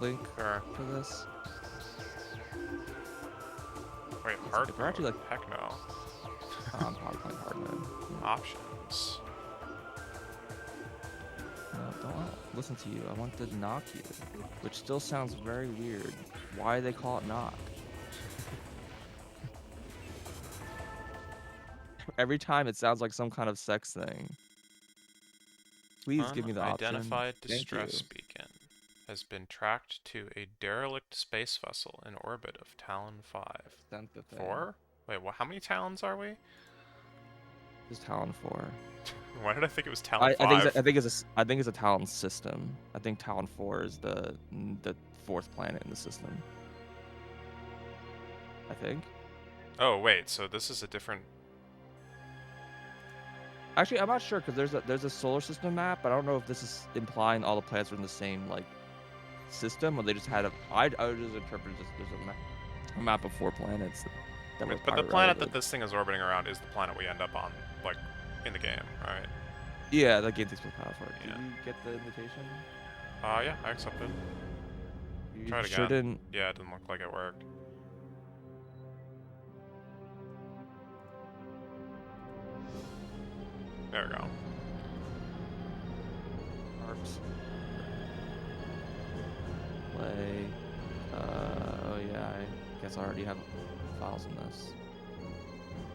link Sure. for this? Wait, It's like hard if we're mode? actually like, Heck no. I'm probably playing hard mode. Options. No, don't listen to you. I want to knock you, which still sounds very weird. Why do they call it knock? Every time it sounds like some kind of sex thing. Please give me the option. Unidentified Thank you. distress beacon has been tracked to a derelict space vessel in orbit of Talon 5. Sent the thing. 4? Wait, how many Talons are we? Just Talon 4. Why did I think it was Talon I 5? I think it's a Talon system. I think Talon 4 is the fourth planet in the system. I think. Oh, wait, so this is a different... Actually, I'm not sure because there's a solar system map, but I don't know if this is implying all the planets are in the same like system, or they just had a. I would just interpret it as there's a map of 4 planets that were But the planet that pirate-related. this thing is orbiting around is the planet we end up on, like, in the game, right? Yeah, that game takes me power for it. Yeah. Did you get the invitation? Yeah, I accepted. You Try it sure again. didn't. Yeah, it didn't look like it worked. There we go. Arps. Play. Oh yeah, I guess I already have files in this.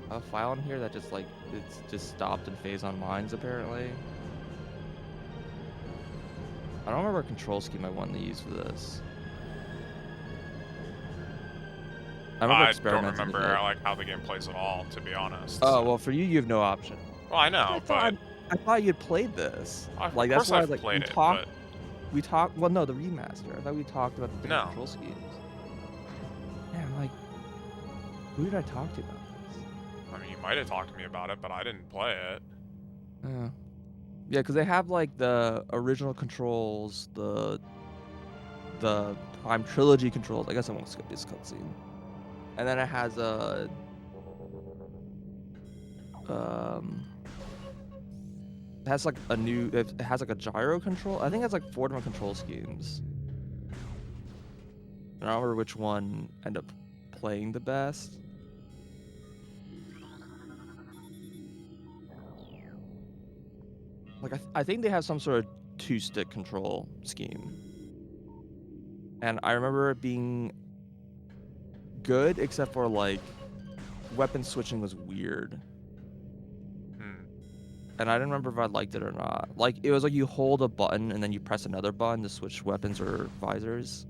I have a file in here that just like it's just stopped and phased on mines apparently. I don't remember a control scheme I wanted to use for this. I don't experimenting remember with it. like how the game plays at all, to be honest. Oh So. well, for you have no option. Well, I know, but I thought you'd played this. of Like that's course why I've like played it, we talked. Well, no, the remaster. I thought we talked about the different No. control schemes. Yeah, I'm like, who did I talk to about this? I mean, you might have talked to me about it, but I didn't play it. Yeah, because they have like the original controls, the Prime Trilogy controls. I guess I won't skip this cutscene. And then it has a it has like a new. It has like a gyro control. I think it's like 4 different control schemes. I don't remember which one ended up playing the best. Like I think they have some sort of 2-stick control scheme. And I remember it being good, except for like weapon switching was weird. And I didn't remember if I liked it or not. Like it was like you hold a button and then you press another button to switch weapons or visors.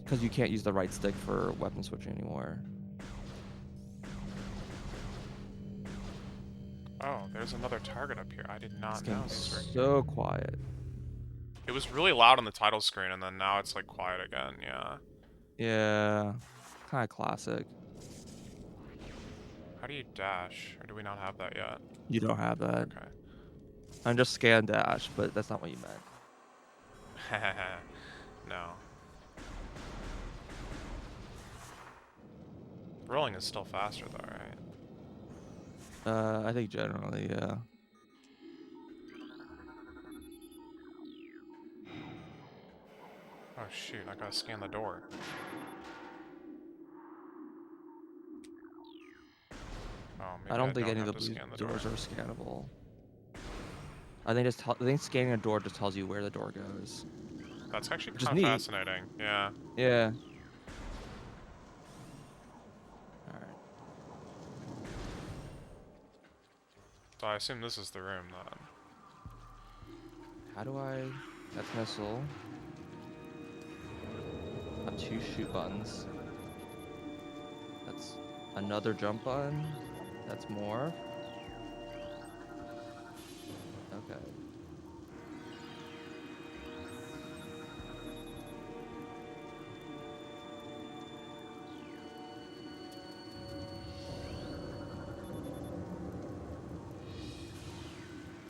Because you can't use the right stick for weapon switching anymore. Oh, there's another target up here. I did not know these were so here. quiet. It was really loud on the title screen, and then now it's like quiet again. Yeah. Yeah, kind of classic. How do you dash? Or do we not have that yet? You don't have that. Okay. I'm just scan dash, but that's not what you meant. No. Rolling is still faster though, right? I think generally, yeah. Oh shoot, I gotta scan the door. Oh, maybe I don't think any of the have to blue scan the doors door. are scannable. I think scanning a door just tells you where the door goes. That's actually Which is kind of neat. fascinating. Yeah. Yeah. Alright. So I assume this is the room then. How do I... That's missile. I have 2 shoot buttons. That's another jump button. That's more. Okay.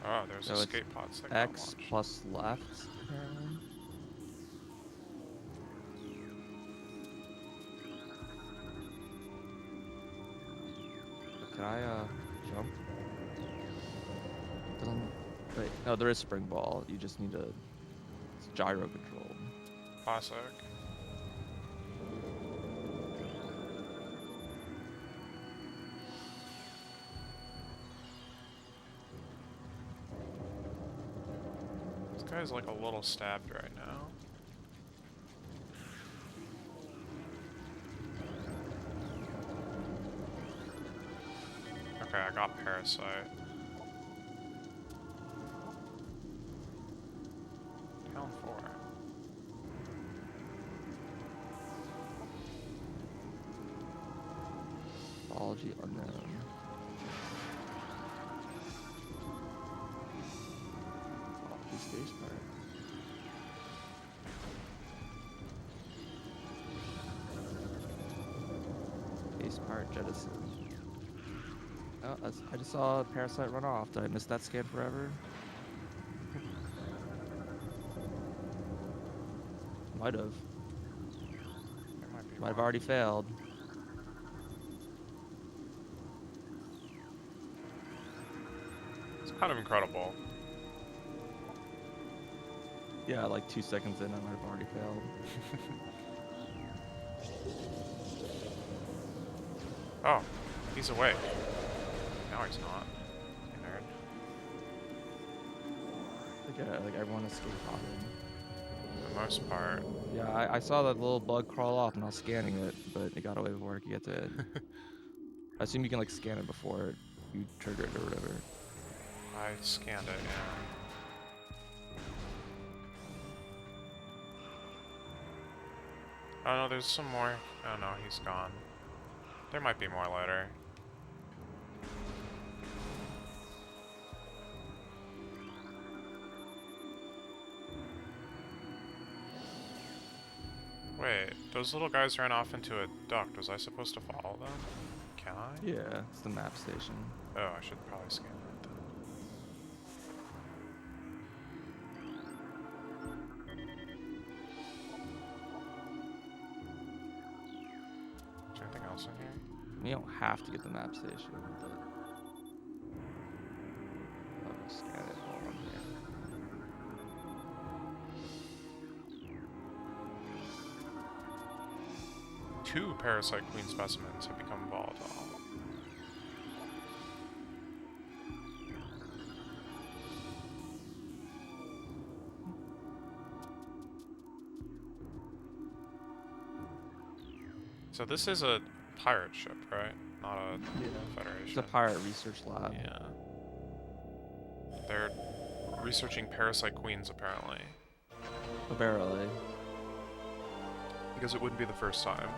Oh, there's So escape it's pods that X got launched. plus left, apparently. Can I, jump? Doesn't... Wait, no, there is spring ball. You just need to... It's gyro controlled. Classic. This guy's like a little stabbed right now. Okay, I got Parasite. Town 4. Biology unknown. Biology space part. Space part jettison. Oh, I just saw a parasite run off. Did I miss that scan forever? Might have. There might be Might have more. already failed. It's kind of incredible. Yeah, like 2 seconds in, I might have already failed. Oh, he's awake. No, he's not. You nerd. Like everyone escaped popping. For the most part. Yeah, I saw that little bug crawl off and I was scanning it, but it got away before I could get to it. I assume you can like scan it before you trigger it or whatever. I scanned it, yeah. Oh no, there's some more. Oh no, he's gone. There might be more later. Wait, those little guys ran off into a duct. Was I supposed to follow them? Can I? Yeah, it's the map station. Oh, I should probably scan that then. Is there anything else in here? You don't have to get the map station, but I'll just scan it while I'm here. Two Parasite Queen specimens have become volatile. So this is a pirate ship, right? Not a Federation. It's a pirate research lab. Yeah. They're researching Parasite Queens, apparently. Apparently. Because it wouldn't be the first time.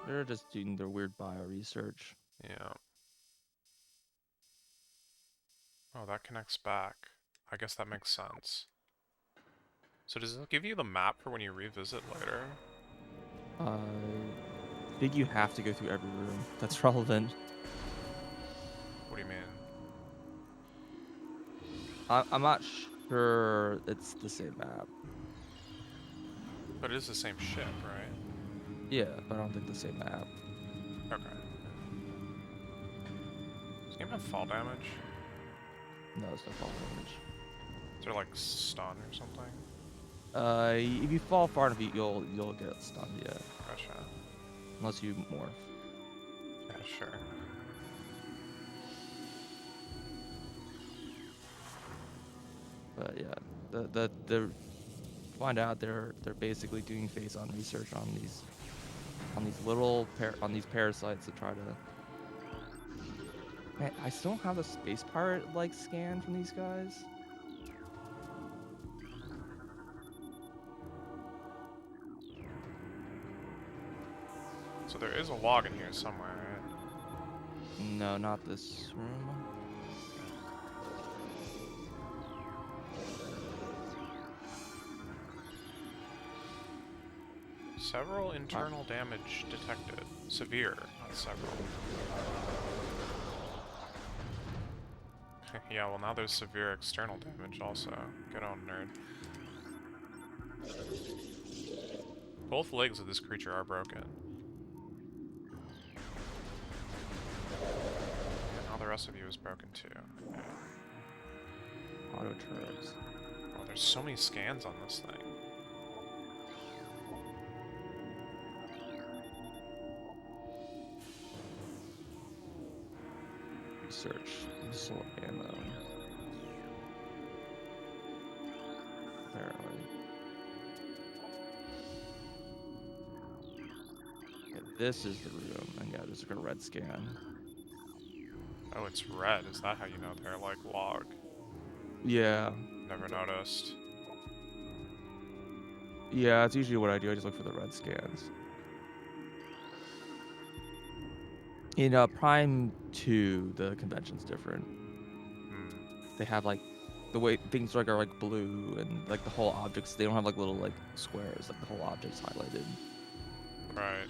They're just doing their weird bio research. Yeah. Oh, that connects back. I guess that makes sense. So does it give you the map for when you revisit later? I think you have to go through every room that's relevant. What do you mean? I'm not sure it's the same map. But it is the same ship, right? Yeah, but I don't think the same map. Okay. Does the game have fall damage? No, it's not fall damage. Is there like stun or something? If you fall far enough, you'll get stunned. Yeah, Gotcha. unless you morph. Yeah, sure. But yeah, the find out they're basically doing face-on research on these parasites to try to. Man, I still don't have a space pirate like scan from these guys. So there is a log in here somewhere, right? No, not this room. Several internal damage detected. Severe, not several. Yeah, well now there's severe external damage also. Good on, nerd. Both legs of this creature are broken. And now the rest of you is broken too. Yeah. Auto turrets. Oh, there's so many scans on this thing. Search missile ammo. Apparently. Yeah, this is the room, and yeah, there's like a red scan. Oh, it's red. Is that how you know they're like log? Yeah. Never noticed. Yeah, that's usually what I do. I just look for the red scans. In Prime 2, the convention's different. They have like the way things like are like blue and like the whole objects. They don't have like little like squares. Like the whole object's highlighted. Right.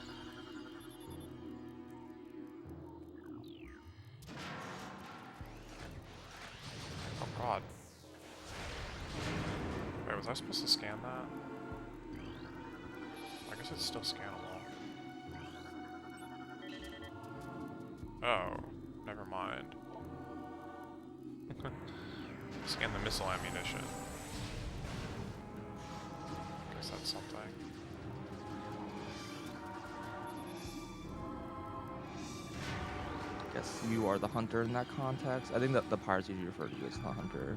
Oh god. Wait, was I supposed to scan that? I guess it's still scannable. Oh, never mind. Scan the missile ammunition. Guess that's something. Guess you are the hunter in that context. I think that the pirates usually refer to you as the hunter.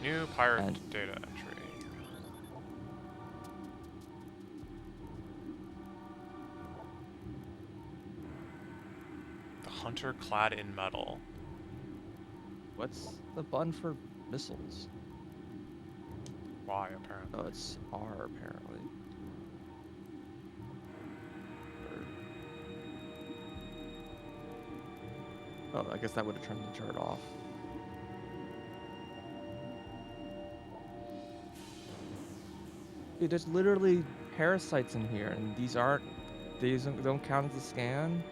New pirate And data entry. The hunter clad in metal. what's the button for missiles? Y, apparently. Oh, it's R apparently. Oh, I guess that would have turned the chart off. Dude, there's literally parasites in here, and these don't count as a scan.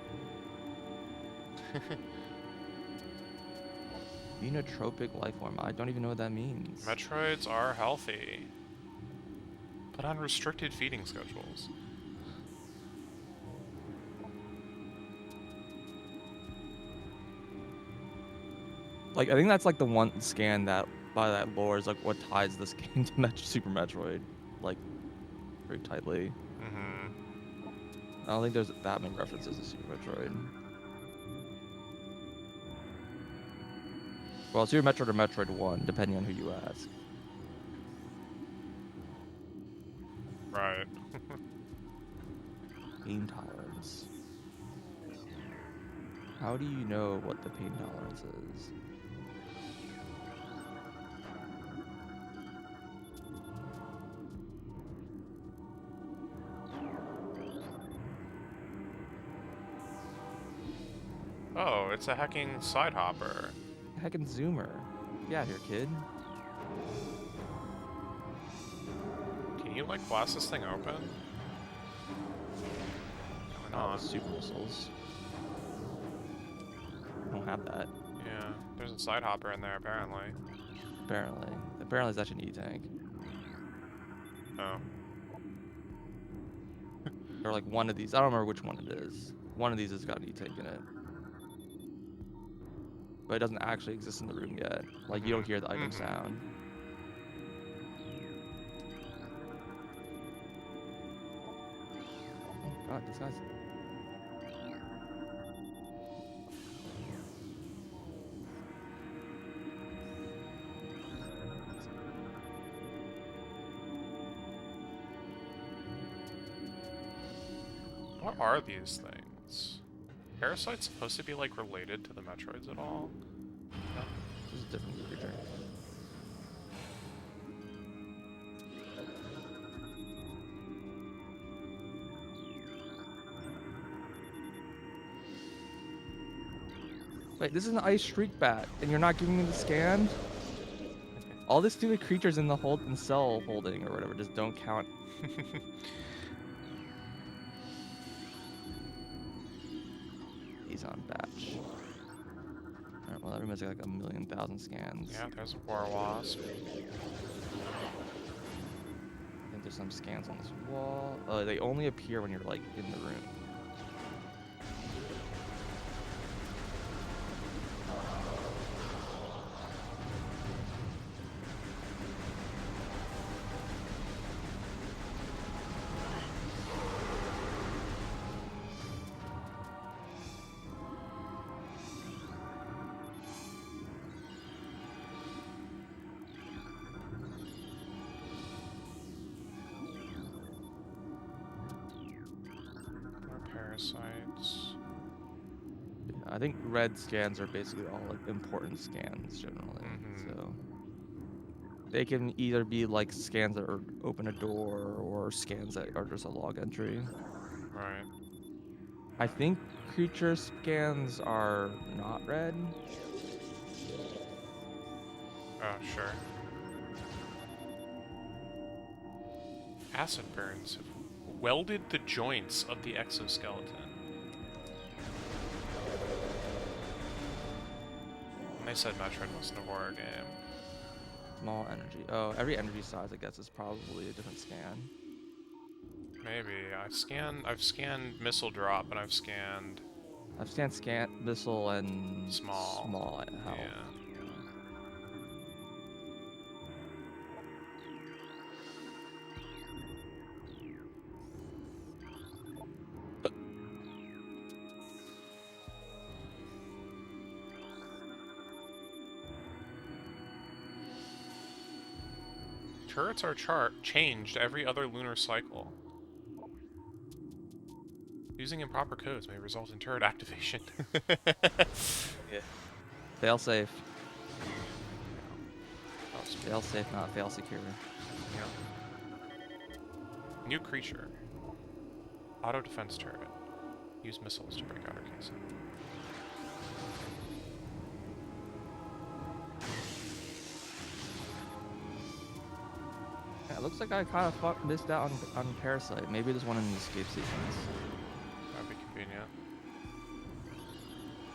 Phenotropic life form. I don't even know what that means. Metroids are healthy, but on restricted feeding schedules. Like, I think that's like the one scan that, by that lore, is like what ties this game to Super Metroid, like, very tightly. I don't think there's that many references to Super Metroid. Well, Super Metroid or Metroid 1, depending on who you ask. Right. Pain tolerance. How do you know what the pain tolerance is? Oh, it's a hacking side hopper. Heckin' Zoomer. Get out here, kid. Can you, like, blast this thing open? Probably Oh, not. super missiles. I don't have that. Yeah, there's a side hopper in there, apparently. Apparently. Apparently it's actually an E-tank. Oh. Or like one of these. I don't remember which one it is. One of these has got an E-tank in it. But it doesn't actually exist in the room yet. Like, you don't hear the item sound. Oh god, this guy's... What are these things? Parasites supposed to be, like, related to the Metroids at all? No, this is a different creature. Wait, this is an ice shriek bat, and you're not giving me the scan? All the stupid creatures in the cell holding or whatever just don't count. He's on batch. Alright, well that room has like a million thousand scans. Yeah, there's a War Wasp. I think there's some scans on this wall. They only appear when you're like in the room. parasites. I think red scans are basically all like important scans generally. Mm-hmm. So they can either be like scans that are open a door or scans that are just a log entry. Right. I think creature scans are not red. Oh, sure. Acid burns have welded the joints of the exoskeleton. And they said Metroid wasn't a horror game. Small energy. Oh, every energy size I guess is probably a different scan. Maybe. I've scanned missile drop and I've scanned I've scanned missile and small. small health. Yeah. Turrets are changed every other lunar cycle. Using improper codes may result in turret activation. Yeah. Fail safe. Oh, sweet. Fail safe, not fail secure. Yeah. New creature. Auto defense turret. Use missiles to break outer casing. Yeah, it looks like I kind of missed out on Parasite. Maybe there's one in the escape sequence. That'd be convenient.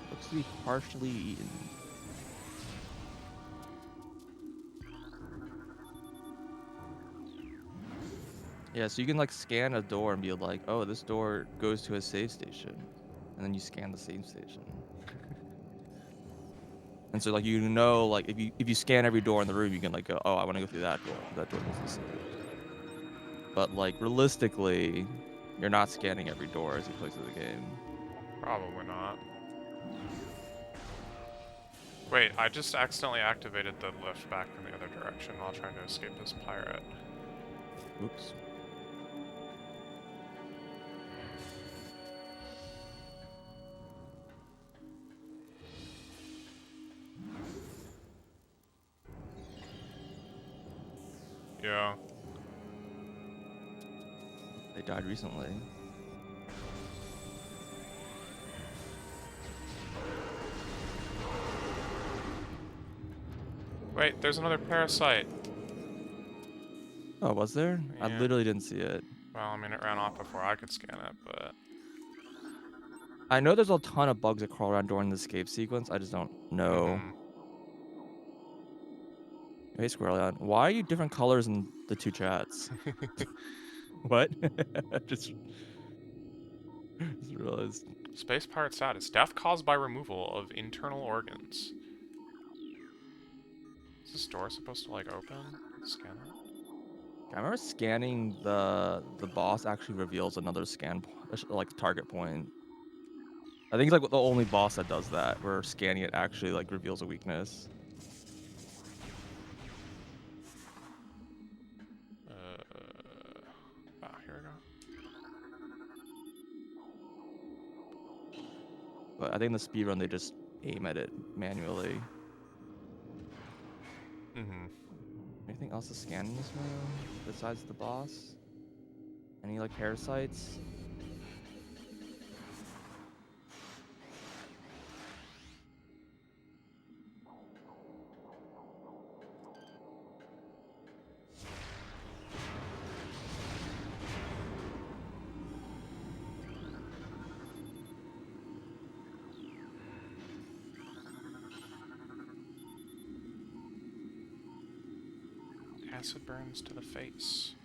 Looks to be partially eaten. Yeah, so you can like scan a door and be like, oh, this door goes to a save station. And then you scan the save station. And so like like if you scan every door in the room, you can like go, oh, I want to go through that door. That door goes to save. But like realistically, you're not scanning every door as you play through the game. Probably not. Wait, I just accidentally activated the lift back in the other direction while trying to escape this pirate. Oops. Yeah. They died recently. Wait, there's another parasite. Oh, was there? I Yeah. literally didn't see it. Well, I mean, it ran off before I could scan it, but... I know there's a ton of bugs that crawl around during the escape sequence. I just don't know. Mm-hmm. Hey, Squirrelion, why are you different colors in the two chats? What? just, just realized. Space pirate status. Death caused by removal of internal organs. Is this door supposed to, like, open? Scan it? I remember scanning the boss actually reveals another like target point. I think it's like the only boss that does that, where scanning it actually like reveals a weakness. Here we go. But I think in the speedrun they just aim at it manually. Mm-hmm. Anything else to scan in this room besides the boss? Any like parasites? Acid burns to the face.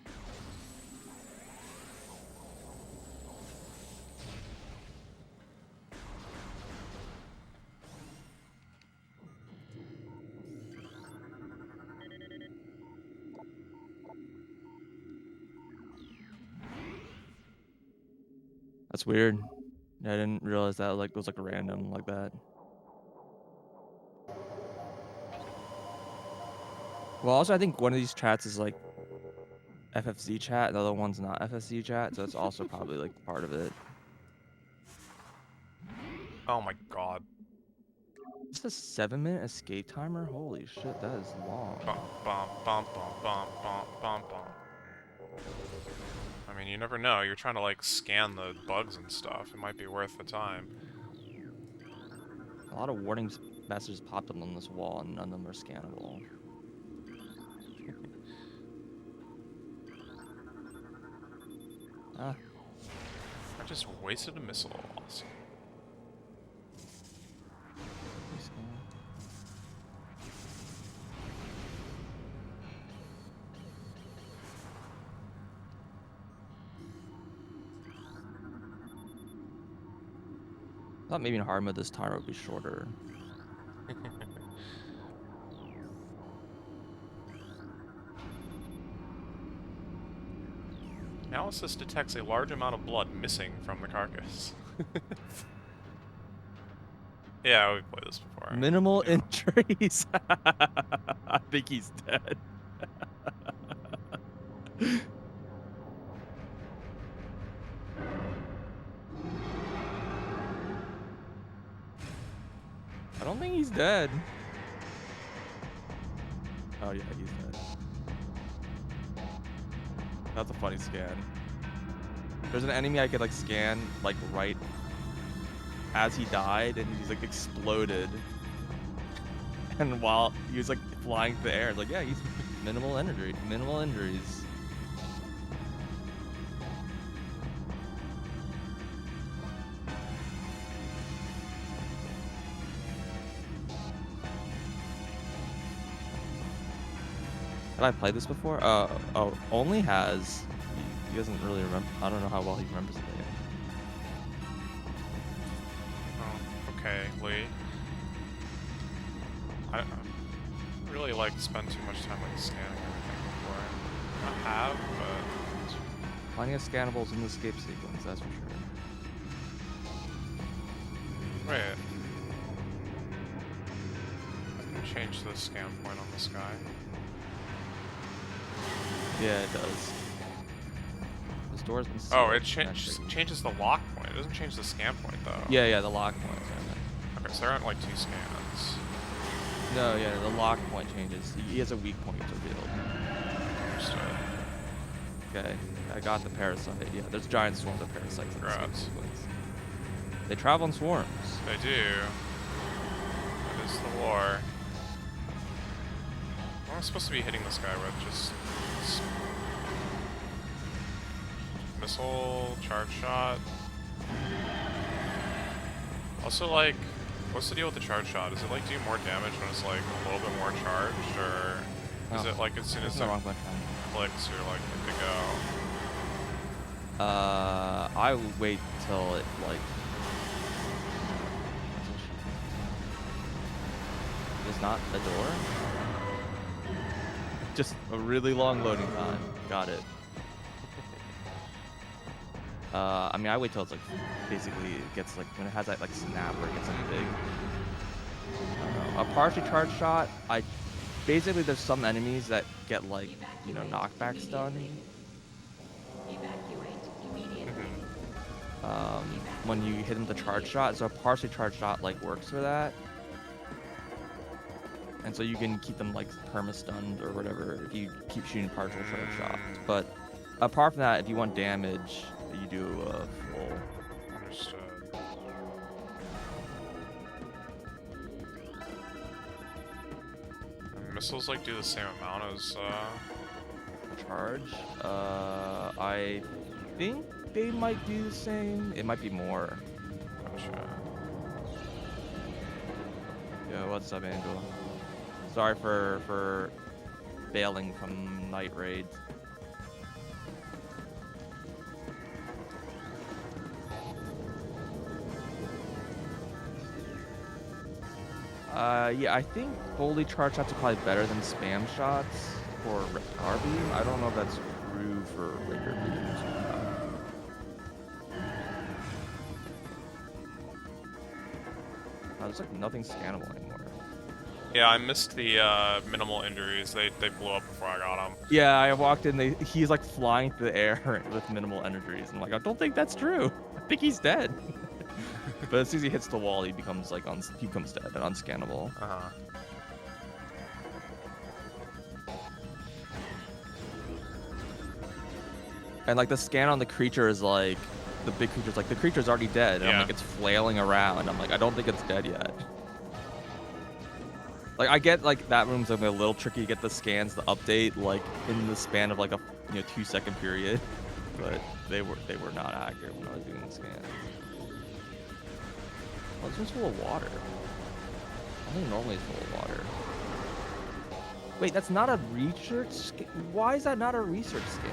That's weird. I didn't realize that like was like random like that. Well, also I think one of these chats is like FFZ chat, the other one's not FFZ chat, so it's also probably like part of it. Oh my god. It's a 7-minute escape timer? Holy shit, that is long. Bump, bump, bump, bump, bump, bump, bump, bump. I mean, you never know. You're trying to, like, scan the bugs and stuff. It might be worth the time. A lot of warning messages popped up on this wall, and none of them are scannable. Ah. I just wasted a missile. Awesome. I thought maybe in hard mode this timer would be shorter. Analysis detects a large amount of blood missing from the carcass. Yeah, we've played this before. Minimal injuries. I think he's dead. I don't think he's dead. Oh yeah, he's dead. That's a funny scan. There's an enemy I could like scan like right as he died, and he's like exploded. And while he was like flying through the air, it's like, yeah, he's minimal injuries. Have I played this before? Oh, only has. He doesn't really remember. I don't know how well he remembers it. Oh, okay, Lee. I don't really like spend too much time like scanning everything before. I have, but Finding a scannables in the escape sequence, that's for sure. wait. I can change the scan point on this guy. Yeah, it does. This door's been Oh, sealed. it changes the lock point. It doesn't change the scan point though. Yeah, the lock point. Okay, so there aren't like two scans. No, yeah, the lock point changes. He has a weak point revealed. Understood. Okay, I got the parasite. Yeah, there's giant swarms of parasites in the escape Congrats. sequence. They travel in swarms. They do. That is the war. What am I supposed to be hitting this guy with? Just missile, charge shot. Also, like, what's the deal with the charge shot? Does it like do more damage when it's like a little bit more charged, or is it like as soon as it clicks, you're like good to go? I would wait till it like. It's not a door. Just a really long loading time. Got it. I mean, I wait till it's like basically it gets like when it has that like snap where it gets like big. I don't know. A partially charged shot. Basically there's some enemies that get like knockback stun. When you hit them with a charge shot, so a partially charged shot like works for that. And so you can keep them like perma-stunned or whatever if you keep shooting partial charge shots. But apart from that, if you want damage, you do a full. Understood. And missiles like do the same amount as Charge. I think they might do the same. It might be more. Gotcha. Yo, what's up, Angel? Sorry for bailing from night raids. Yeah, I think fully charged shots are probably better than spam shots for Reptar Beam. I don't know if that's true for regular beams. There's like nothing scannable anymore. Yeah, I missed the minimal injuries. They blew up before I got them. Yeah, I walked in. He's like flying through the air with minimal injuries. I'm like, I don't think that's true. I think he's dead. But as soon as he hits the wall, he becomes like he becomes dead and unscannable. And like the scan on the creature is like the big creature's like the creature's already dead, and I'm like it's flailing around. I'm like I don't think it's dead yet. Like I get like that room's like a little tricky to get the scans to update like in the span of like a 2-second period, but they were not accurate when I was doing the scans. Oh, this one's full of water. I think normally it's full of water. Wait, that's not a research scan? Why is that not a research scan?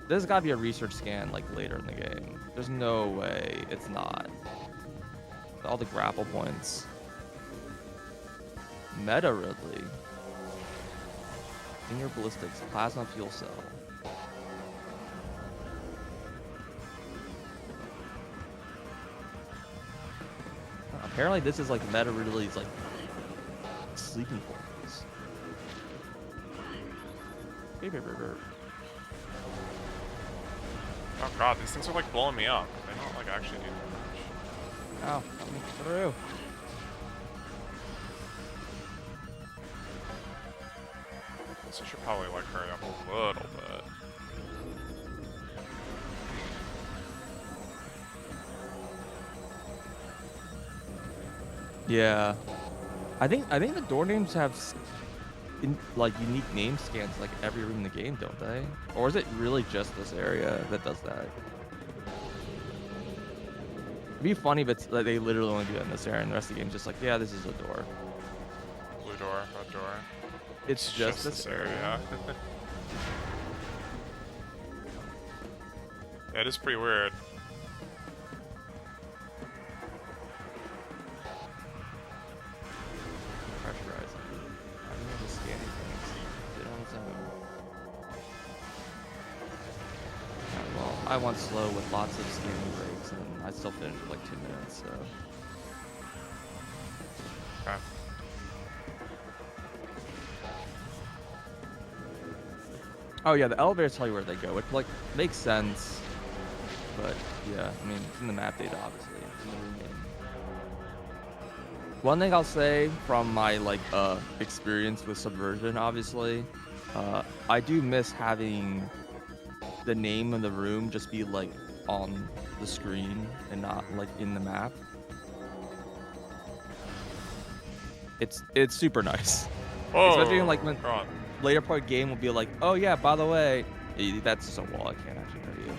There's gotta be a research scan like later in the game. There's no way it's not. All the grapple points. Meta Ridley. Senior ballistics, plasma fuel cell. Apparently this is like Meta Ridley's like sleeping quarters. Oh god, these things are like blowing me up. They don't like actually do much. Ow, coming through. So I should probably like hurry up a little bit. Yeah, I think the door names have like unique name scans like every room in the game, don't they? Or is it really just this area that does that? It'd be funny if it's like they literally only do that in this area, and the rest of the game's just like, yeah, this is a door. Blue door, red door. It's just this area. Yeah, it is pretty weird. I went slow with lots of scanning breaks, and I still finished with like 2 minutes, so. Okay. Oh yeah, the elevators tell you where they go. It like makes sense, but yeah, I mean, it's in the map data, obviously. It's in the room name. One thing I'll say from my like experience with Subversion, obviously, I do miss having the name of the room just be like on the screen and not like in the map. It's super nice. Oh, especially like when God. later part game will be like, oh yeah, by the way, that's just a wall. I can't actually hurt you.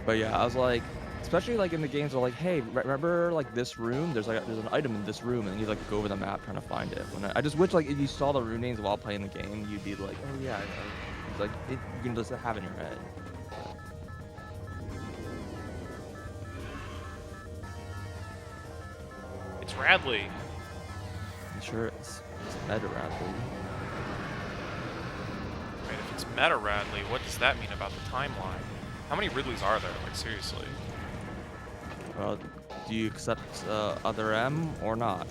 But yeah, I was like, especially like in the games where like, hey, remember like this room? There's an item in this room, and you like go over the map trying to find it. When I just wish like if you saw the room names while playing the game, you'd be like, oh yeah, it's like you can just have it in your head. It's Radley. I'm sure it's Meta Radley. Wait, if it's Meta Radley, what does that mean about the timeline? How many Ridleys are there? Like, seriously. Well, do you accept other M or not?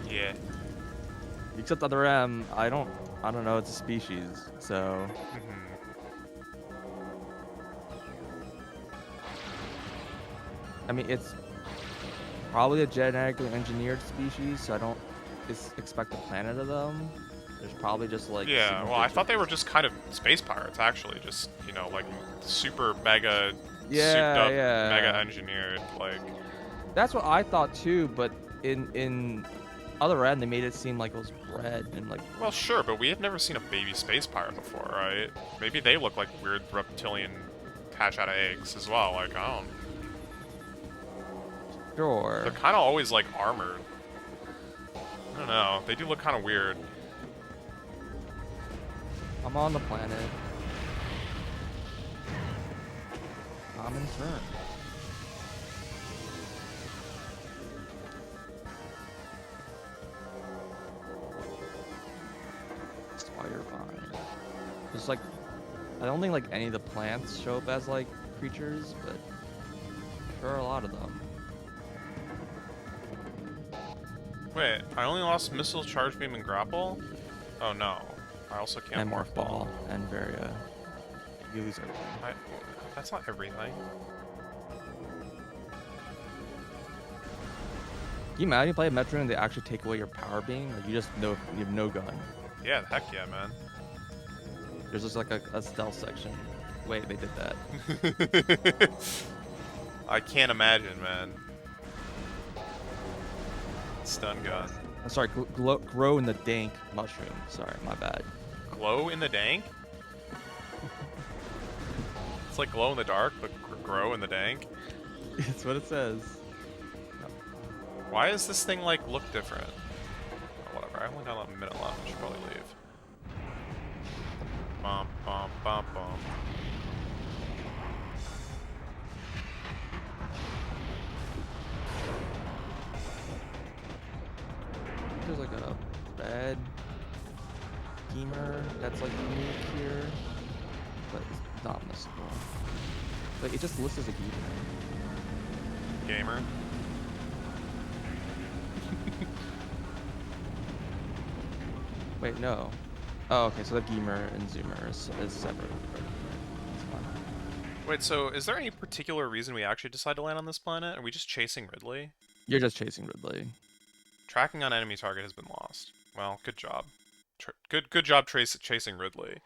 Yeah. You accept other M, I don't know, it's a species, so. I mean, it's probably a genetically engineered species, so I don't expect a planet of them. There's probably just like. Yeah, well, I thought they were just kind of space pirates, actually. Just, you know, like super mega souped up, mega engineered, like. That's what I thought too, but in Other End, they made it seem like it was bred and like. Well, sure, but we had never seen a baby space pirate before, right? Maybe they look like weird reptilian hatch out of eggs as well. Like, I don't. Sure. They're kind of always like armored. I don't know. They do look kind of weird. I'm on the planet. Common turn. Spider vine. There's like, I don't think like any of the plants show up as like creatures, but there are a lot of them. Wait, I only lost missile, charge beam, and grapple? Oh no. I also can't And morph Morph Ball and Varia. You lose everything. That's not everything. Can you imagine you play a Metroid and they actually take away your power beam? Like you just know you have no gun. Yeah, heck yeah, man. There's just like a stealth section. Wait, they did that. I can't imagine, man. Stun gun. I'm sorry, grow in the dank mushroom. Sorry, my bad. Glow in the dank? It's like glow in the dark, but grow in the dank? It's what it says. Why does this thing, like, look different? Oh, whatever, I only got a minute left. I should probably leave. Bum, bum, bum, bum. There's like a red schemer that's like unique here, but it's not missable. Like it just lists as a gamer. Gamer? Wait, no. Oh, okay, so the gamer and zoomer is separate. Wait, so is there any particular reason we actually decide to land on this planet? Are we just chasing Ridley? You're just chasing Ridley. Tracking on enemy target has been lost. Well, good job. Good job chasing Ridley.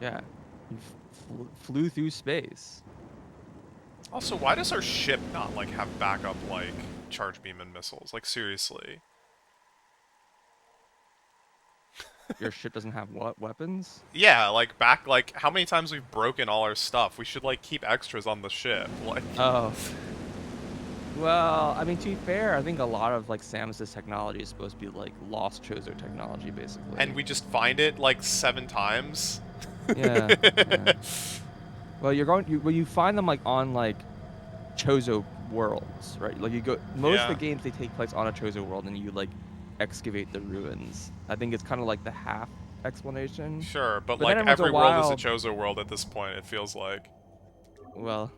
Yeah, you flew through space. Also, why does our ship not, like, have backup, like, charge beam and missiles? Like, seriously. Your ship doesn't have what? Weapons? Yeah, like, how many times we've broken all our stuff? We should, like, keep extras on the ship, like... Oh. Well, I mean, to be fair, I think a lot of, like, Samus's technology is supposed to be, like, lost Chozo technology, basically. And we just find it, like, 7 times? Yeah. Yeah. Well, you find them, like, on, like, Chozo worlds, right? Like, you go... Most of the games, they take place on a Chozo world, and you, like, excavate the ruins. I think it's kind of like the half explanation. Sure, but like every world is a Chozo world at this point, it feels like. Well.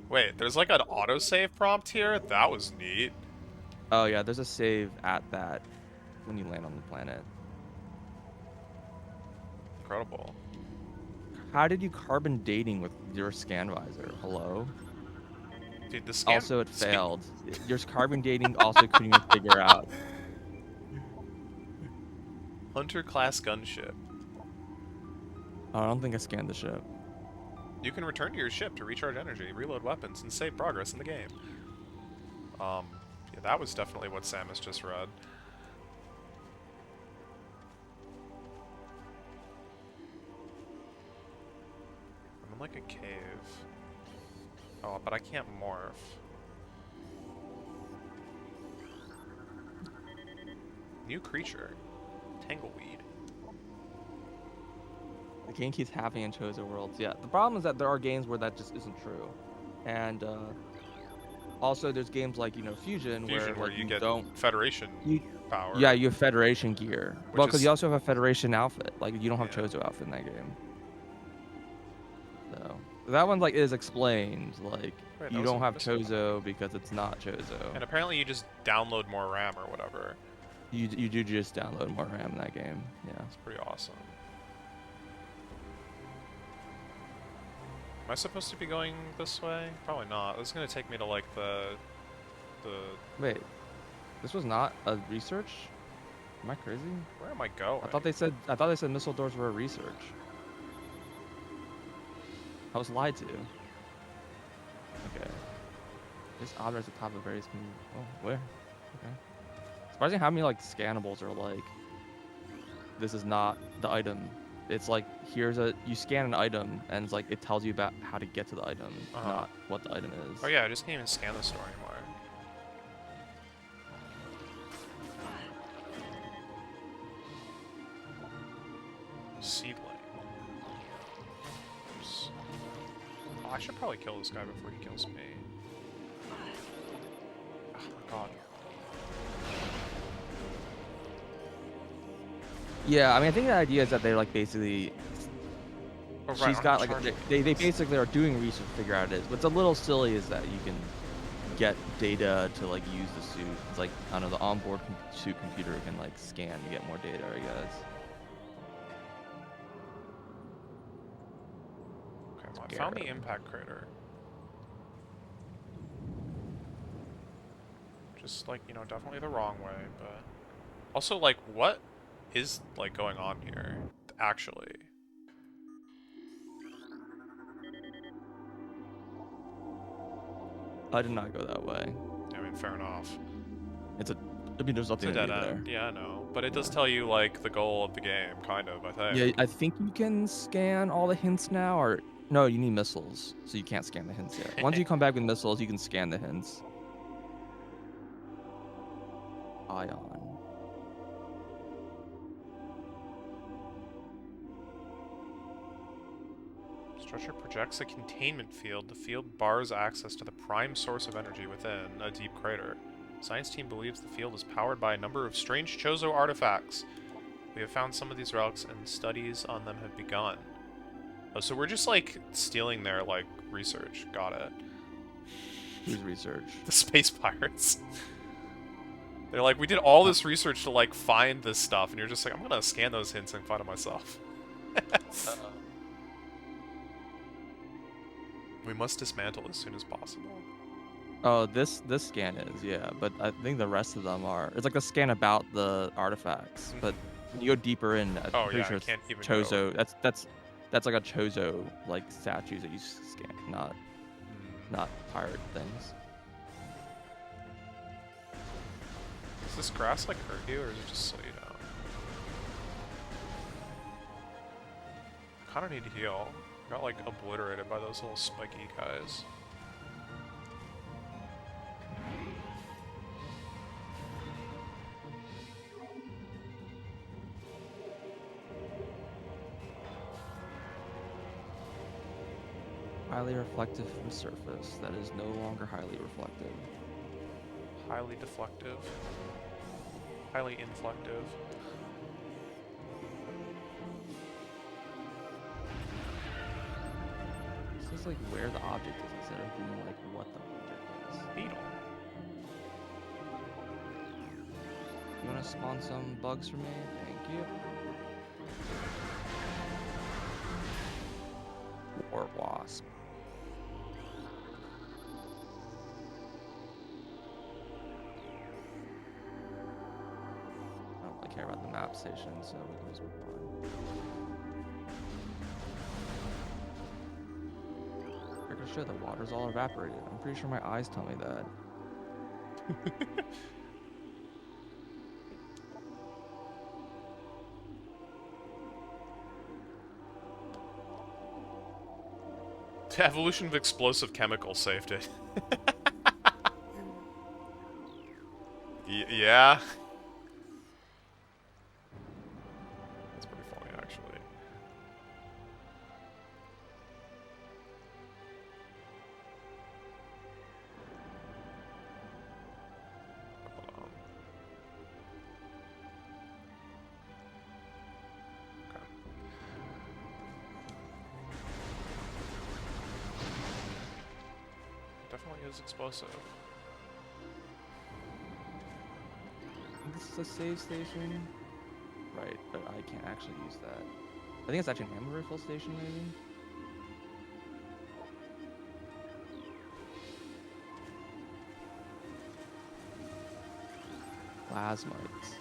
Wait, there's like an autosave prompt here? That was neat. Oh yeah, there's a save at that when you land on the planet. Incredible. How did you carbon dating with your scan visor? Hello? Dude, the scan... Also, it failed. Your carbon dating also couldn't even figure out. Hunter-class gunship. I don't think I scanned the ship. You can return to your ship to recharge energy, reload weapons, and save progress in the game. Yeah, that was definitely what Samus just read. I'm in like a cave. Oh, but I can't morph. New creature. Tangleweed. The game keeps happening in Chozo worlds. Yeah, the problem is that there are games where that just isn't true, and also there's games like Fusion where like, you get don't Federation power. Yeah, you have Federation gear. Well, because you also have a Federation outfit. Like you don't have Chozo outfit in that game. So that one is explained. Like Wait, you don't have Chozo because it's not Chozo. And apparently you just download more RAM or whatever. You do just download more RAM in that game. Yeah. It's pretty awesome. Am I supposed to be going this way? Probably not. This is gonna take me to like the. Wait, this was not a research? Am I crazy? Where am I going? I thought they said missile doors were a research. I was lied to. Okay. This object at the top of various. Oh, where? Okay. Surprising how many scannables are like. This is not the item. It's like you scan an item and it's like it tells you about how to get to the item, not what the item is. Oh yeah, I just can't even scan the store anymore. Seedling. Oops. Oh, I should probably kill this guy before he kills me. Oh my god. Yeah, I mean, I think the idea is that they're basically. Oh, right, she's got they basically are doing research to figure out what it is. What's a little silly is that you can get data to like use the suit. It's like I don't know, the onboard suit computer can like scan to get more data, I guess. Okay, well, I found the impact crater. Just like, you know, definitely the wrong way, but also like what is like going on here actually? I did not go that way. I mean, fair enough. I mean, there's nothing It's a to dead do there. end. Yeah, I know. But it does tell you, like, the goal of the game, kind of, I think. Yeah, I think you can scan all the hints now, or no, you need missiles, so you can't scan the hints yet. Once you come back with missiles, you can scan the hints. Ion. Structure projects a containment field. The field bars access to the prime source of energy within a deep crater. Science team believes the field is powered by a number of strange Chozo artifacts. We have found some of these relics and studies on them have begun. Oh, so we're just, like, stealing their, like, research. Got it. Whose research? The space pirates. They're like, we did all this research to, like, find this stuff, and you're just like, I'm gonna scan those hints and find it myself. We must dismantle as soon as possible. Oh, this scan is, yeah, but I think the rest of them are. It's like a scan about the artifacts, but when you go deeper in, I'm pretty sure it's can't even Chozo. go. That's like a Chozo like statues that you scan, not pirate things. Does this grass like hurt you, or is it just slow you down? I kind of need to heal. I got like obliterated by those little spiky guys. Highly reflective from surface. That is no longer highly reflective. Highly deflective. Highly inflective. This is like where the object is instead of being like what the object is. Beetle. You wanna spawn some bugs for me? Thank you. War wasp. I don't really care about the map station, so we can just move on. They're gonna show the water's all evaporated. I'm pretty sure my eyes tell me that. The evolution of explosive chemicals saved it. Yeah. That's pretty funny, actually. Hold on. Okay. Definitely is explosive. This is a save station. Right, but I can't actually use that. I think it's actually an ammo rifle station, maybe? Plasmites.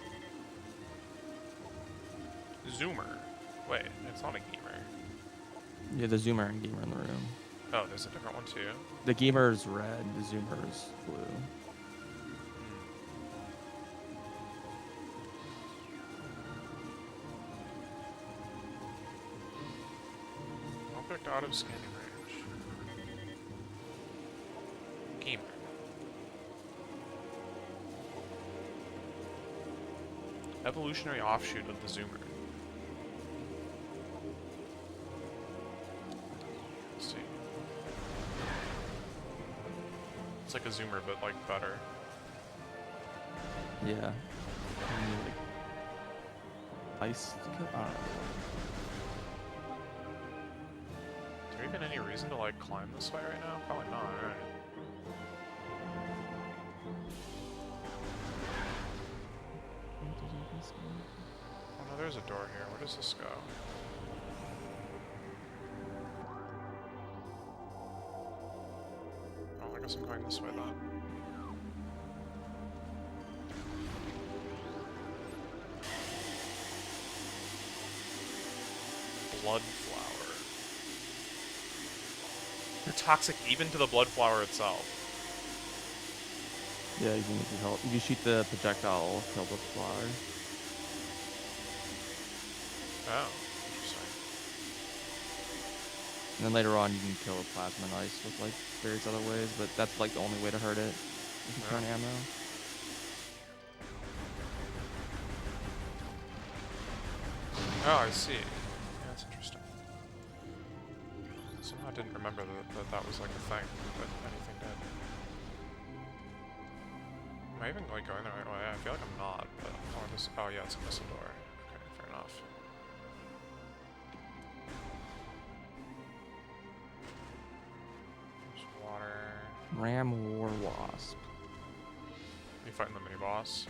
Zoomer. Wait, it's not a gamer. Yeah, the zoomer and gamer in the room. Oh, there's a different one too. The gamer is red, the zoomer is blue. Object out of scanning range. Gamer. Evolutionary offshoot of the zoomer. Let's see. It's like a zoomer, but like better. Yeah. Ice. I don't know. Is there even any reason to like climb this way right now? Probably not, right? there's a door here. Where does this go? Oh, I guess I'm going this way then. Blood flower. They're toxic even to the blood flower itself. Yeah, you can help. If you shoot the projectile, kill the flower. Oh, interesting. And then later on, you can kill a plasma ice with like various other ways, but that's like the only way to hurt it. You can turn ammo. Oh, I see. Yeah, that's interesting. Somehow I didn't remember that was like a thing, but anything did. Am I even like going the right way? I feel like I'm not, but oh yeah, it's a missile door. Okay, fair enough. There's water. Ram War Wasp. You fighting the mini boss?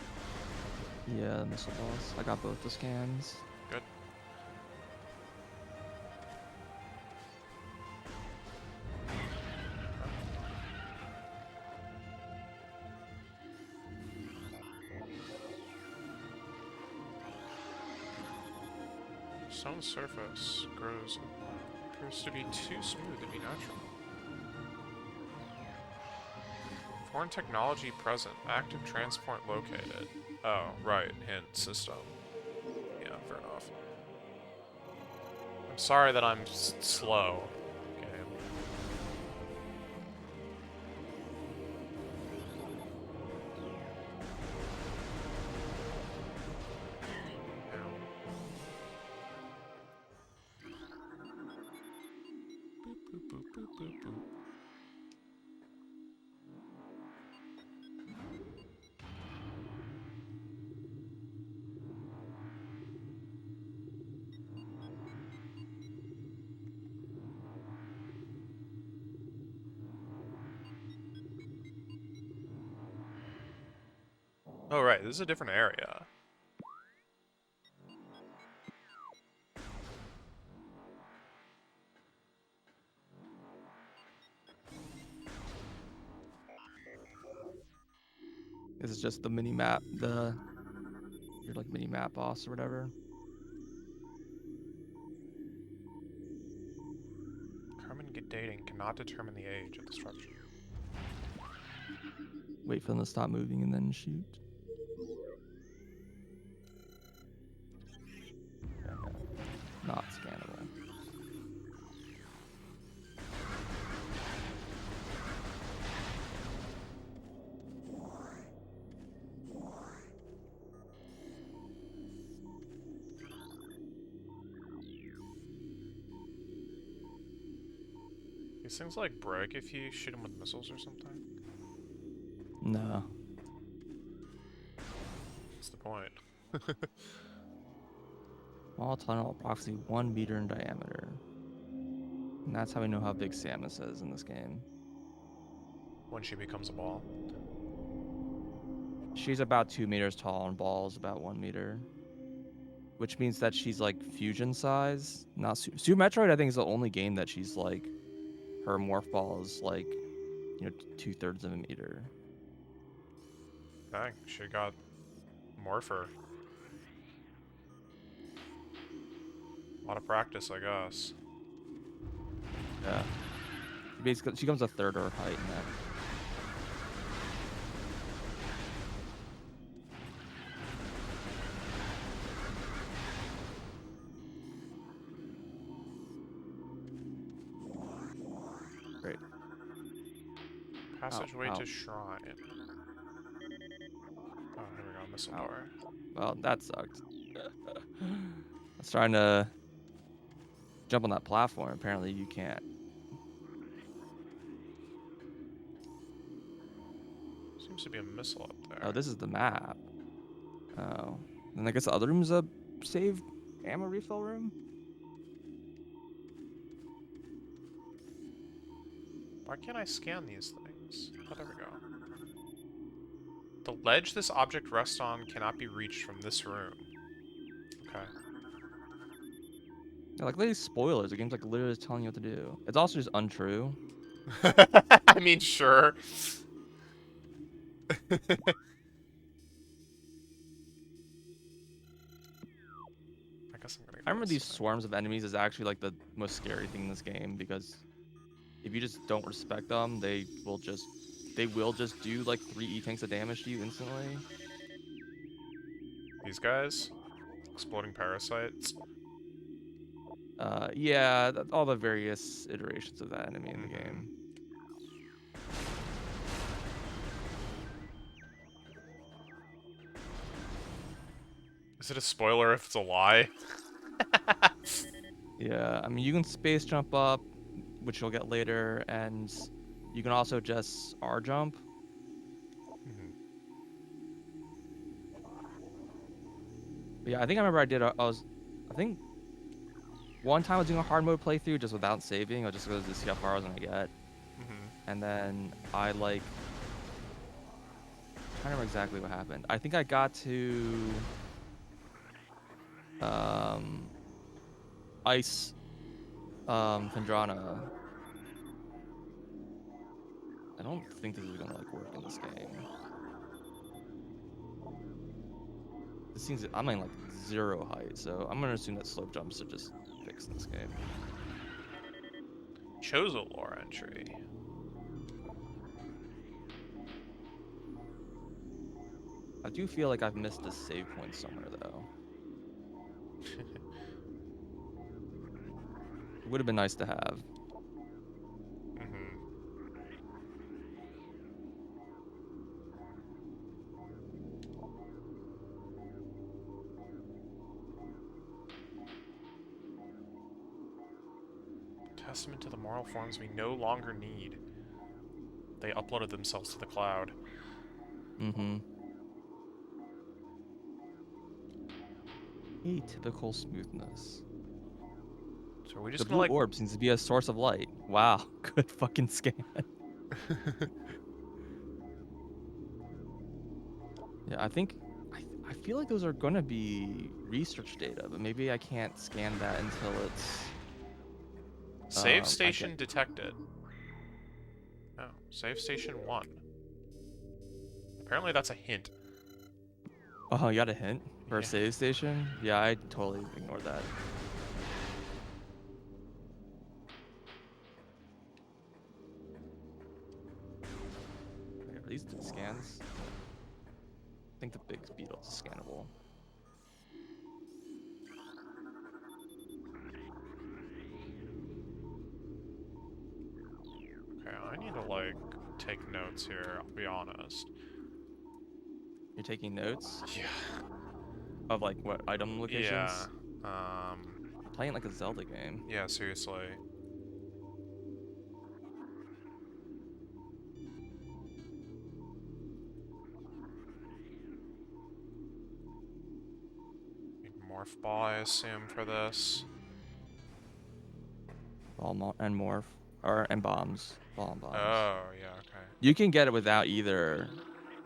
Yeah, missile boss. I got both the scans. Good. Stone's surface appears to be too smooth to be natural. Foreign technology present. Active transport located. Oh, right. Hint. System. Yeah, fair enough. I'm sorry that I'm slow. Game. Boop, boop, boop, boop, boop, boop. Oh, right. This is a different area. This is just the mini map, your like mini map boss or whatever. Carmen dating cannot determine the age of the structure. Wait for them to stop moving and then shoot. Not scannable. These things like break if you shoot them with missiles or something. No. What's the point? Small tunnel approximately 1 meter in diameter. And that's how we know how big Samus is in this game. When she becomes a ball. She's about 2 meters tall and Ball's about 1 meter. Which means that she's like fusion size. Not Super Metroid, I think, is the only game that she's like, her morph ball is like, 2/3 of a meter. Dang, she got Morpher. A lot of practice, I guess. Yeah. Basically, she comes a third her height in that. Great. Passageway Ow. to shrine. Oh, here we go, missile door. Well, that sucked. I was trying to jump on that platform. Apparently, you can't. Seems to be a missile up there. Oh, this is the map. Oh. And I guess the other room's a save ammo refill room? Why can't I scan these things? Oh, there we go. The ledge this object rests on cannot be reached from this room. Okay. Yeah, like these spoilers. The game's like literally just telling you what to do. It's also just untrue. I mean, sure. I guess I'm gonna I go remember this these way. swarms of enemies is actually like the most scary thing in this game because if you just don't respect them, they will just do like 3 E tanks of damage to you instantly. These guys? Exploding parasites? Yeah, all the various iterations of that enemy in the Mm-hmm. game. Is it a spoiler if it's a lie? Yeah, I mean you can space jump up, which you'll get later, and you can also just R jump. Mhm. But yeah, I think I remember I think one time I was doing a hard mode playthrough just without saving, or just to see how far I was gonna get, Mhm. and then I like trying to remember exactly what happened. I think I got to um ice Phendrana. I don't think this is gonna like work in this game. This seems I'm in like 0 height, so I'm gonna assume that slope jumps are just fixed in this game. Chose a lore entry. I do feel like I've missed a save point somewhere though. It would have been nice to have. Mhm. Testament to the moral forms we no longer need. They uploaded themselves to the cloud. Mm-hmm. Atypical smoothness. So are we The just gonna blue like... orb seems to be a source of light. Wow, good fucking scan. Yeah, I feel like those are gonna be research data, but maybe I can't scan that until it's Save I get. station detected. Oh, save station 1. Apparently that's a hint. Oh, you got a hint for a Yeah. save station? Yeah, I totally ignored that. Wait, are these scans? I think the big beetle is scannable. Okay, I need to, like, take notes here, I'll be honest. You're taking notes Yeah. of like what item Yeah. locations? You're playing like a Zelda game. Yeah, seriously. Need morph ball, I assume, for this. And morph and bombs. Ball and bombs. Oh, yeah, okay. You can get it without either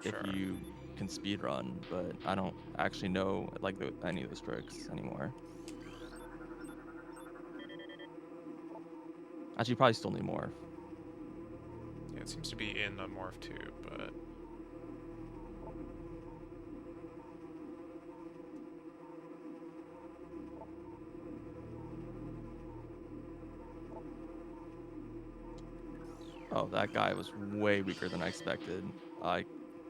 if Sure. you can speed run, but I don't actually know like any of those tricks anymore. Actually, you probably still need morph. Yeah, it seems to be in the morph tube, but... Oh, that guy was way weaker than I expected. I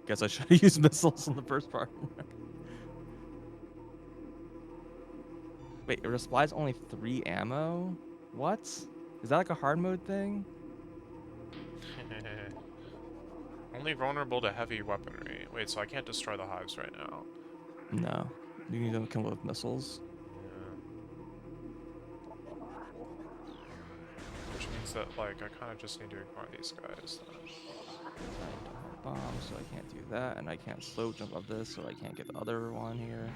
guess I should have used missiles in the first part. Wait, it supplies only 3 ammo? What? Is that like a hard mode thing? Only vulnerable to heavy weaponry. Wait, so I can't destroy the hives right now. No. You can even kill it with missiles. Yeah. Which means that, like, I kind of just need to ignore these guys, then. I don't have bombs, so I can't do that, and I can't slow jump up this, so I can't get the other one here.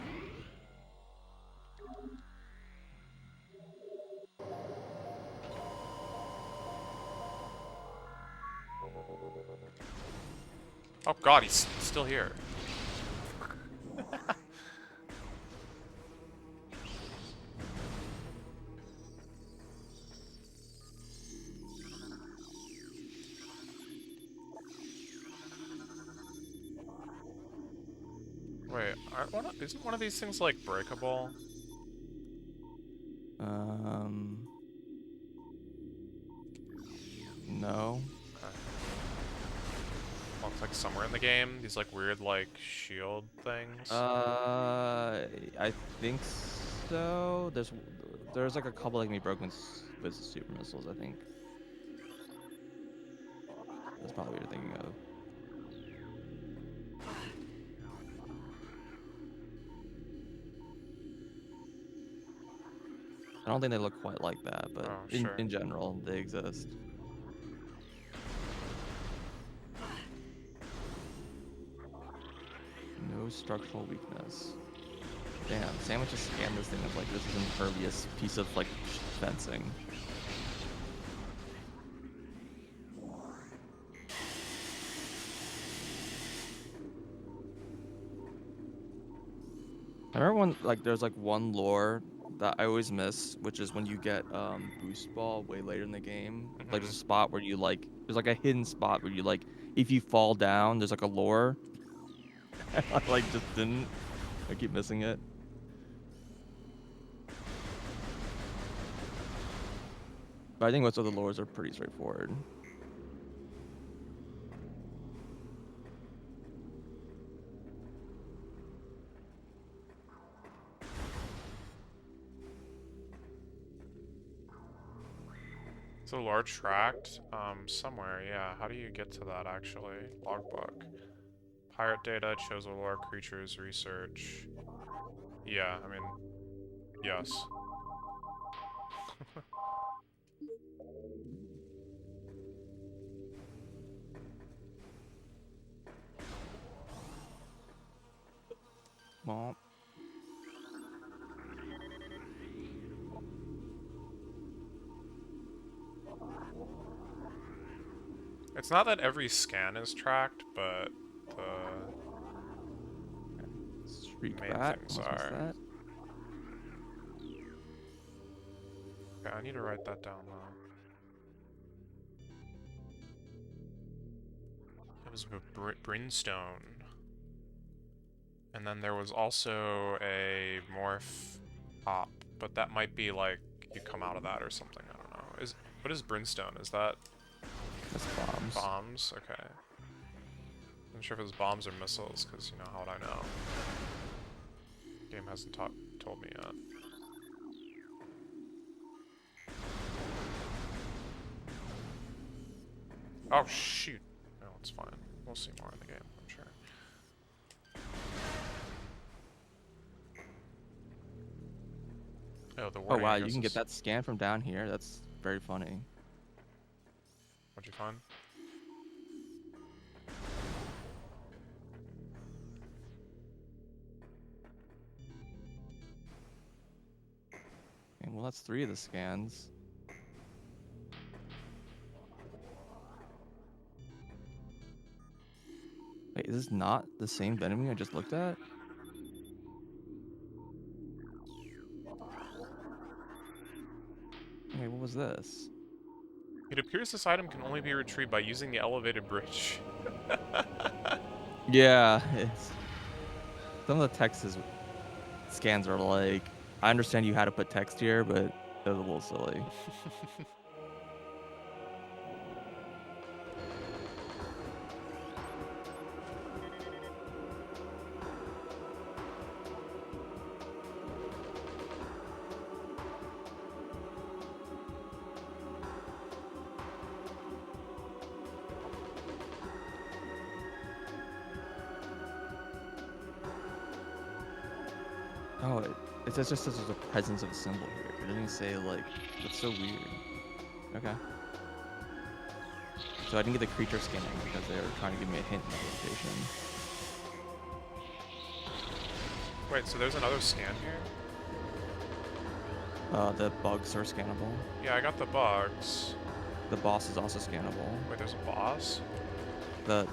Oh god, he's still here. Wait, isn't one of these things like breakable? No. Okay. Looks like somewhere in the game, these like weird like shield things. I think so. There's like a couple that can be broken with super missiles. I think that's probably what you're thinking of. I don't think they look quite like that, but Oh, in sure. in general, they exist. No structural weakness. Damn, Sandwich just scanned this thing as like this is an impervious piece of like fencing. I remember when like there's like one lore that I always miss, which is when you get boost ball way later in the game. Like there's a Mm-hmm. spot where you like there's like a hidden spot where you like if you fall down, there's like a lore. I like just didn't. I keep missing it. But I think most of the lores are pretty straightforward. So large tract, somewhere, yeah. How do you get to that actually? Logbook. Pirate data, chose lore, creatures, research. Yeah, I mean, yes. Well, It's not that every scan is tracked, but the Shriek main Rat. things Almost missed are. that. Okay, I need to write that down though. It was Brimstone. And then there was also a morph pop, but that might be like you come out of that or something. I don't know. What is brimstone? Is that That's bombs. bombs? Okay. I'm not sure if it's bombs or missiles, because you know how would I know? Game hasn't told me yet. Oh shoot! No, it's fine. We'll see more in the game, I'm sure. Oh, the Oh warning, wow, I you guess, can get is... that scan from down here. That's very funny. What'd you find? Okay, well, that's 3 of the scans. Wait, is this not the same enemy I just looked at? Okay, what was this? It appears this item can only be retrieved by using the elevated bridge. Yeah, it's some of the scans are like, I understand you had to put text here, but it was a little silly. Oh, it says just says there's a presence of a symbol here. It doesn't even say like, that's so weird. Okay. So I didn't get the creature scanning because they were trying to give me a hint in the location. Wait, so there's another scan here? The bugs are scannable. Yeah, I got the bugs. The boss is also scannable. Wait, there's a boss? The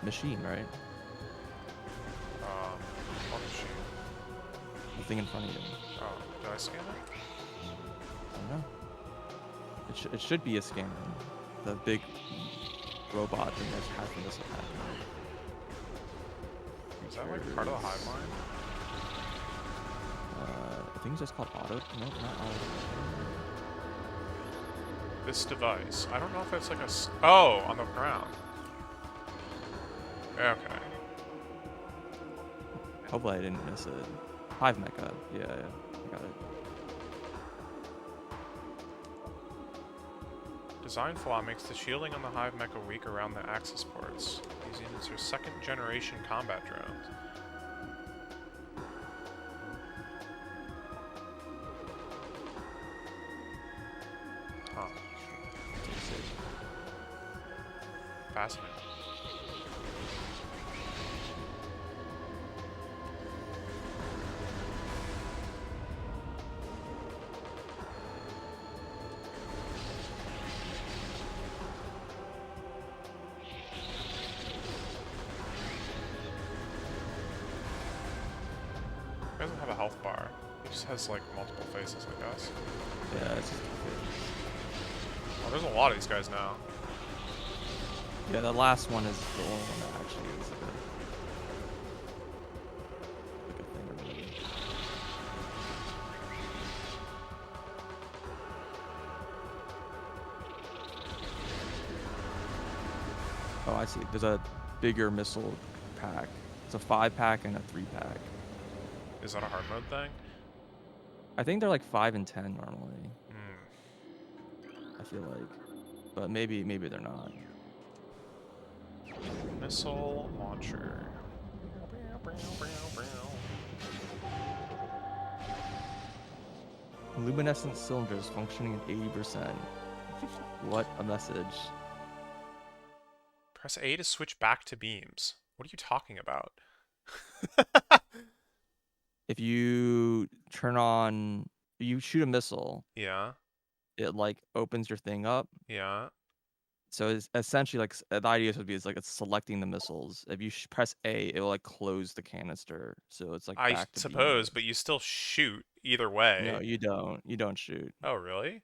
machine, right? What machine? The thing in front of you. Oh, did I scan it? I don't know. It should be a scanner. The big robot thing that's having this attack. Is that like part of the hive mind? I think it's just called auto. No, not auto. This device. I don't know if it's like a. Oh, on the ground. Okay. Hopefully I didn't miss it. Hive Mecha. Yeah, I got it. Design flaw makes the shielding on the hive mecha weak around the access ports. These units are second generation combat drones. Huh. Fascinating. He doesn't have a health bar. He just has like multiple faces, I guess. Yeah, it's just Oh, there's a lot of these guys now. yeah, the last one is the only one that actually is like a thing or maybe. Oh, I see. There's a bigger missile pack. It's a 5-pack and a 3-pack. Is that a hard mode thing? I think they're like 5 and 10 normally. Hmm. I feel like, but maybe they're not. Missile launcher. Luminescent cylinders functioning at 80%. What a message. Press A to switch back to beams. What are you talking about? If you turn on, you shoot a missile, Yeah, it like opens your thing up. yeah. So it's essentially like the idea would be is like it's selecting the missiles. If you press A, it will like close the canister. So it's like I back to beam suppose, mode. but you still shoot either No, way. you don't. You don't shoot. Oh, really?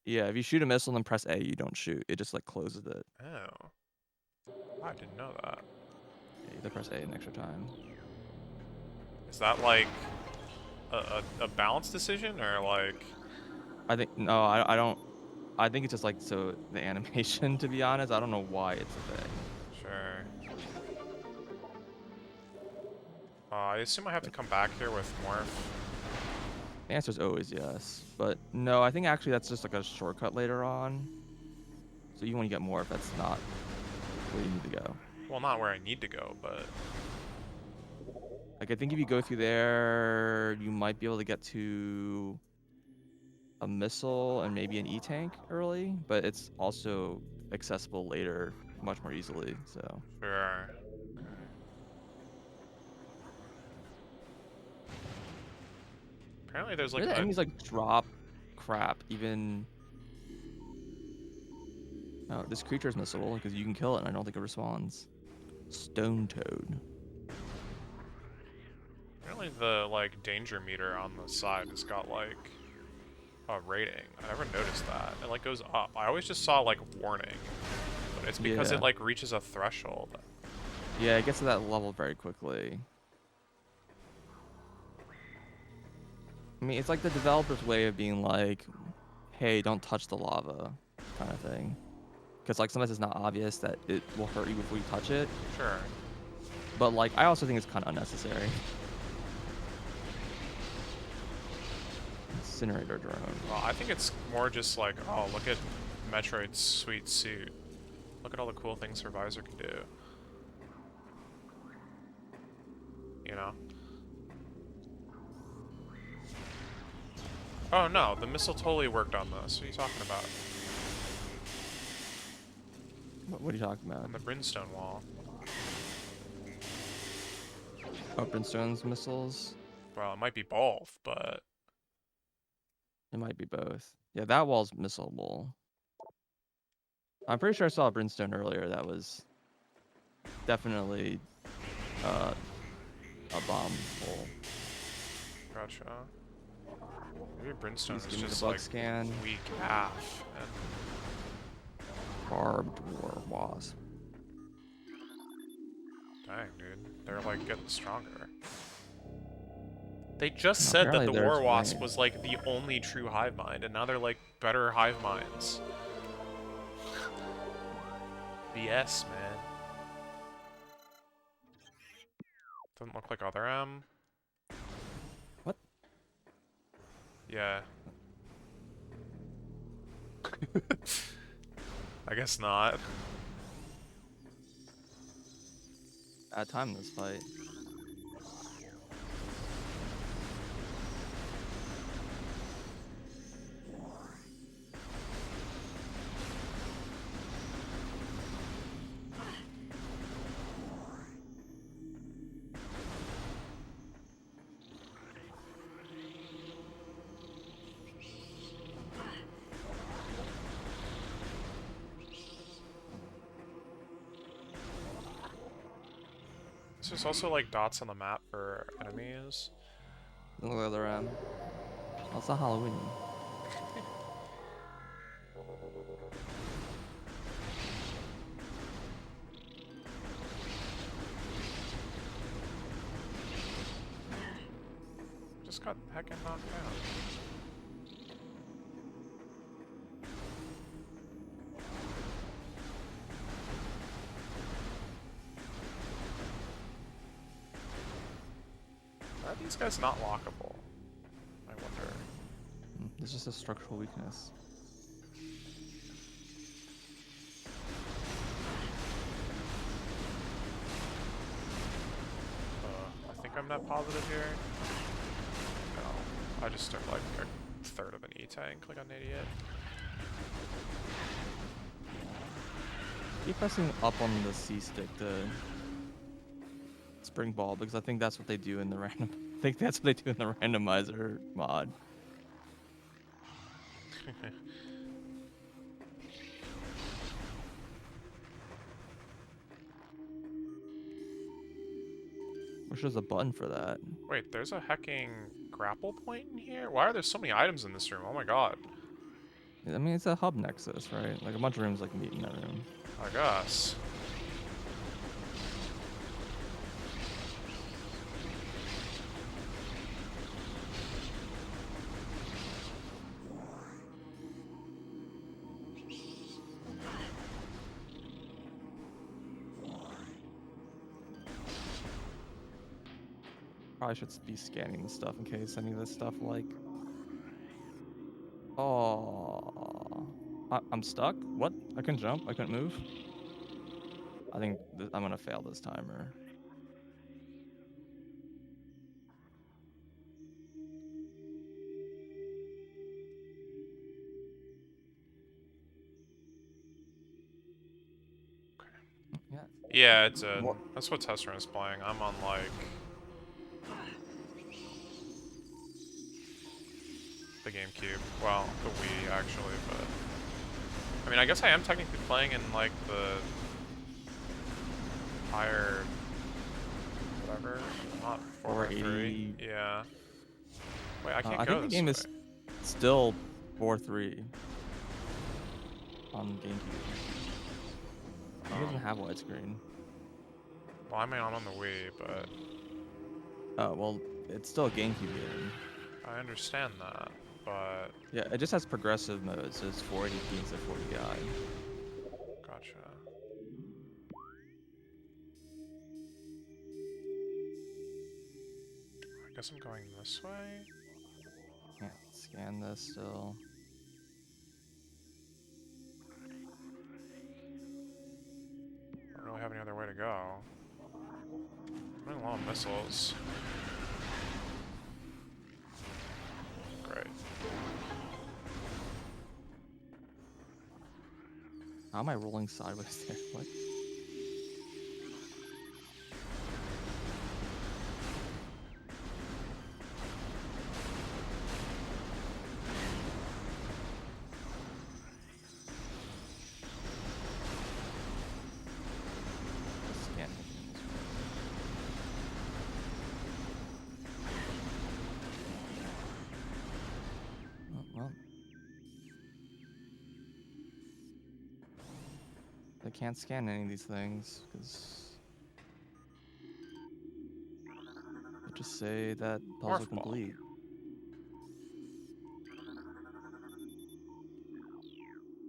Yeah, if you shoot a missile and then press A, you don't shoot. It just like closes it. Oh. I didn't know that. Yeah, you have to press A an extra time. Is that like a balance decision or like... I think no, I don't. I think it's just like so the animation. To be honest, I don't know why it's a thing. Sure. I assume I have to come back here with Morph. The answer is always yes, but no, I think actually that's just like a shortcut later on. So you want to get more if that's not where you need to go. Well, not where I need to go, but... Like I think if you go through there, you might be able to get to a missile and maybe an E-tank early, but it's also accessible later much more easily. So Sure. Apparently there's like the a... enemies like drop crap even. No, this creature is missable because you can kill it and I don't think it responds. Stone Toad. Apparently the like danger meter on the side has got like a rating. I never noticed that. It like goes up. I always just saw like warning, but it's because Yeah. it like reaches a threshold. Yeah, it gets to that level very quickly. I mean, it's like the developer's way of being like, hey, don't touch the lava kind of thing. Because like sometimes it's not obvious that it will hurt you before you touch it. Sure. But like, I also think it's kind of unnecessary. Incinerator drone. Well, I think it's more just like, oh, look at Metroid's sweet suit. Look at all the cool things her visor can do. You know? Oh no, the missile totally worked on this. What are you talking about? What are you talking about? On the brimstone wall. Oh, Brimstone's missiles? Well, it might be both, but... It might be both. Yeah, that wall's missile. I'm pretty sure I saw a Brimstone earlier that was definitely a bomb hole. Gotcha. Maybe brimstone Please is give me the just bug like scan. weak AF. And Barbed war wasp. dang, dude. They're like getting stronger. They just No, said that apparently the there's War Wasp way. was like the only true hive mind, and now they're like better hive minds. BS, man. Doesn't look like other M. What? Yeah. I guess not. Bad time this fight. There's also like dots on the map for enemies. Look at the other end. Oh, it's not Halloween. Just got heckin' knocked down. Why are these guys not lockable? I wonder. It's just a structural weakness. I think I'm net positive here. No. I just took like a third of an E-tank, like an idiot. Keep pressing up on the C stick to spring ball because I think that's what they do in the random. I think that's what they do in the randomizer mod. Wish there's a button for that. Wait, there's a hecking grapple point in here? Why are there so many items in this room? Oh my god. I mean, it's a hub nexus, right? Like a bunch of rooms like meet in that room. I guess. Probably should be scanning the stuff in case any of this stuff like. Oh, I'm stuck. What? I couldn't jump. I couldn't move. I think I'm gonna fail this timer. Yeah. Yeah, it's a. What? That's what test run is playing. I'm on like the GameCube. Well, the Wii actually, but I mean, I guess I am technically playing in like the higher whatever, not 4x3. 480. Yeah. Wait, I can't I think go the this game way. is still 4:3 on GameCube. It doesn't have widescreen. Well, I mean, I'm on the Wii, but Oh well, it's still a GameCube game. I understand that. But Yeah, it just has progressive mode, so it's 480p instead of 40i. gotcha. I guess I'm going this way. Can't scan this still. I don't really have any other way to go. I'm running low on missiles. Great. How am I rolling sideways there? What? Scan. Oh, well. I can't scan any of these things because just say that puzzle Morph ball. complete.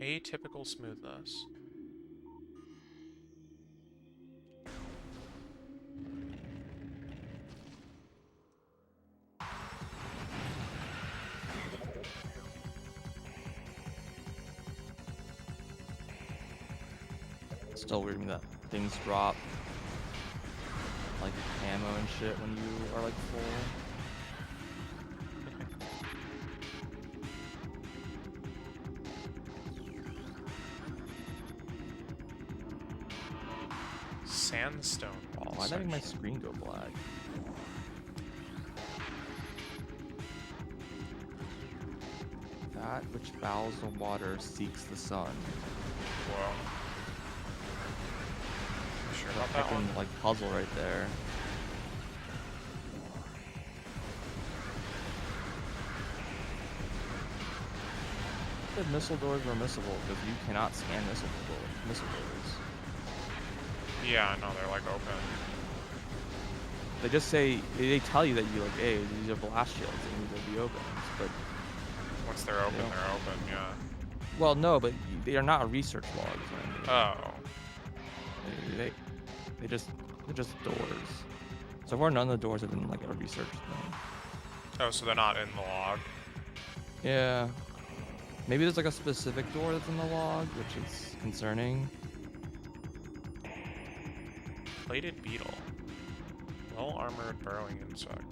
Atypical smoothness. Still weird to me that things drop like ammo and shit when you are like full. Sandstone wall. Why'd that make my section. screen go black? That which bows the water seeks the sun. Whoa. You sure The about that one? fucking like puzzle right there. The missile doors were missable because you cannot scan missile doors. Yeah, no, they're like open. They just say they tell you that you like, hey, these are blast shields and these will be open. But Once they're open, don't. they're open, yeah. well, no, but they are not research logs. Or anything. Oh. They're just doors. So far, none of the doors have been like a research thing. Oh, so they're not in the log. Yeah. Maybe there's like a specific door that's in the log, which is concerning. Plated beetle. Well-armored burrowing insect.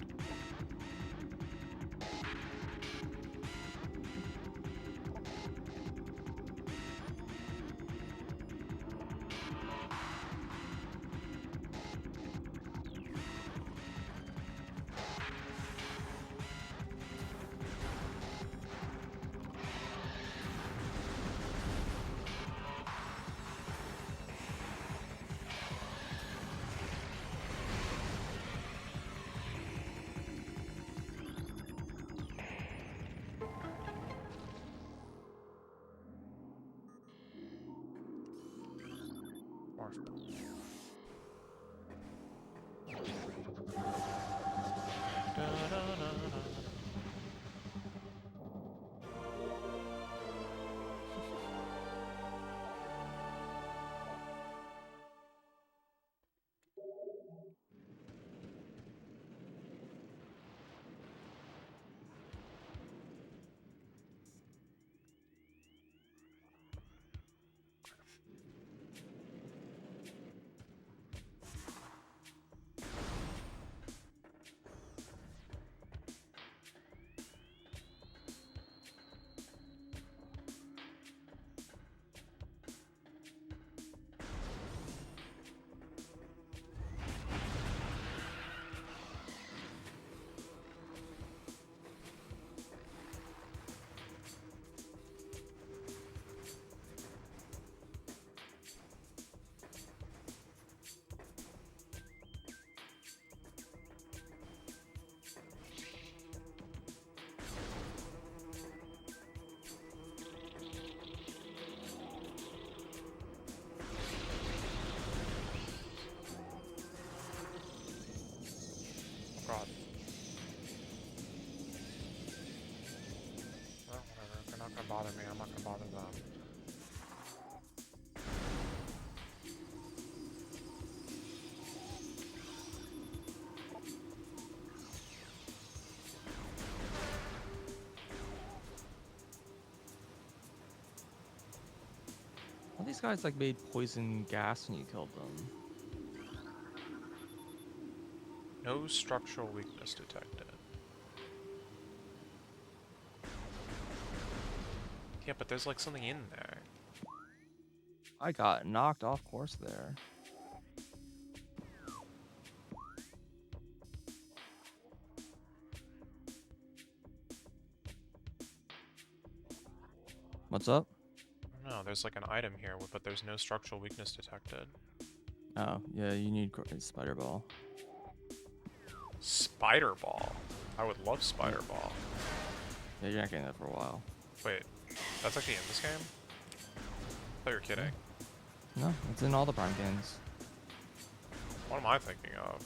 God. Well, whatever. If they're not gonna bother me, I'm not gonna bother them. All these guys like made poison gas when you killed them. No structural weakness detected. Yeah, but there's like something in there. I got knocked off course there. What's up? No, there's like an item here, but there's no structural weakness detected. Oh, yeah, you need spider ball. Spider ball? I would love spider ball. Yeah, you're not getting that for a while. Wait, that's actually in this game? I thought you were kidding. No, it's in all the Prime games. What am I thinking of?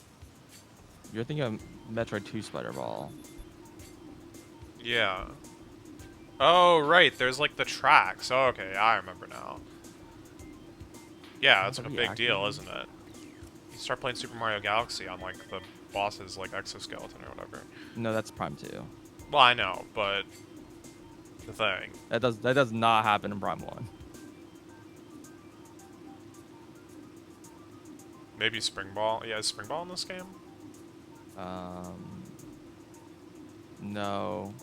You're thinking of Metroid 2 Spider Ball. Yeah. Oh, right. There's like the tracks. Oh, okay. I remember now. Yeah, Have it's like a we big deal, activated? isn't it? You start playing Super Mario Galaxy on like the boss's like exoskeleton or whatever. No, that's Prime 2. Well, I know, but the thing. That does not happen in Prime 1. Maybe Spring Ball. Yeah, is Spring Ball in this game? Um, no.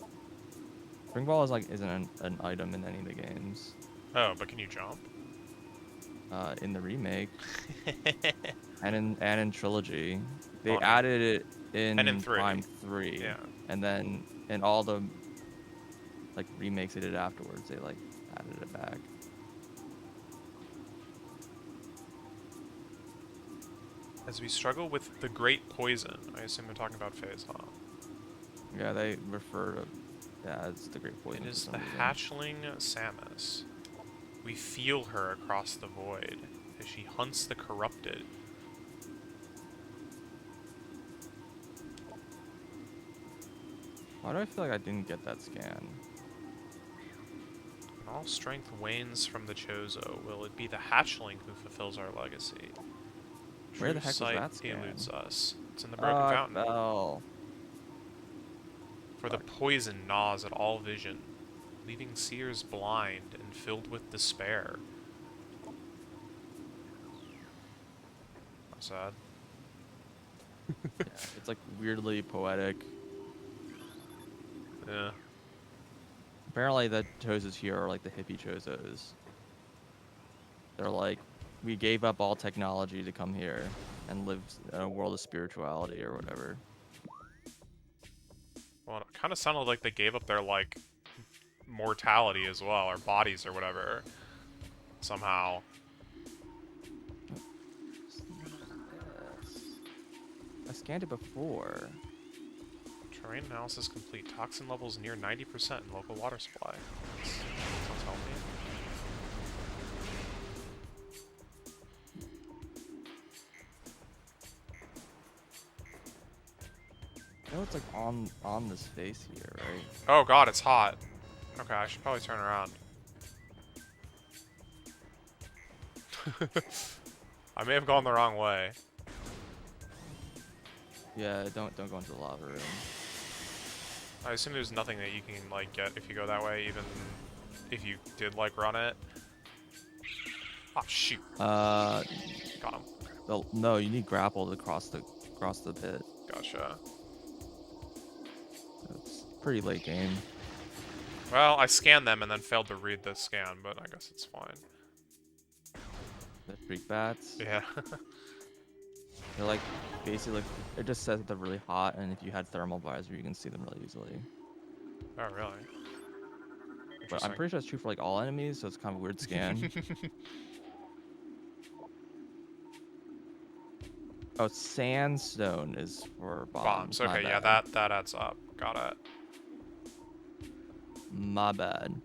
Spring Ball isn't an item in any of the games. Oh, but can you jump? In the remake and in Trilogy, they Well, I mean, added it and in in 3. Prime 3, Yeah. and then in all the like remakes they did afterwards, they like added it back. As we struggle with the Great Poison. I assume they're talking about Phase, huh? Yeah, they refer to yeah, it's the Great Poison It for is some the reason. hatchling Samus. We feel her across the void as she hunts the corrupted. Why do I feel like I didn't get that scan? When all strength wanes from the Chozo, will it be the hatchling who fulfills our legacy? Where True the heck was sight that scan? eludes us. It's in the Oh, broken I fountain. fell. For the Fuck. poison gnaws at all vision, leaving seers blind and filled with despair. I'm sad. Yeah, it's like weirdly poetic. Yeah. Apparently the Chozos here are like the hippie Chozos. They're like, we gave up all technology to come here and live in a world of spirituality or whatever. Well, it kind of sounded like they gave up their, like, mortality as well, or bodies or whatever. Somehow. Yes. I scanned it before. Terrain analysis complete. Toxin levels near 90% in local water supply. Sounds healthy. I know it's like on this face here, right? Oh god, it's hot. Okay, I should probably turn around. I may have gone the wrong way. Yeah, don't go into the lava room. I assume there's nothing that you can, like, get if you go that way, even if you did, like, run it. Ah, shoot. Got him. Well, no, you need grapple to cross the pit. Gotcha. It's pretty late game. Well, I scanned them and then failed to read the scan, but I guess it's fine. The freak bats. Yeah. They're like basically like it just says that they're really hot, and if you had thermal visor, you can see them really easily. Oh, really? But I'm pretty sure it's true for like all enemies, so it's kind of a weird scan. Oh, sandstone is for bombs. Bombs. My Okay, yeah, bad. that adds up. Got it. My bad.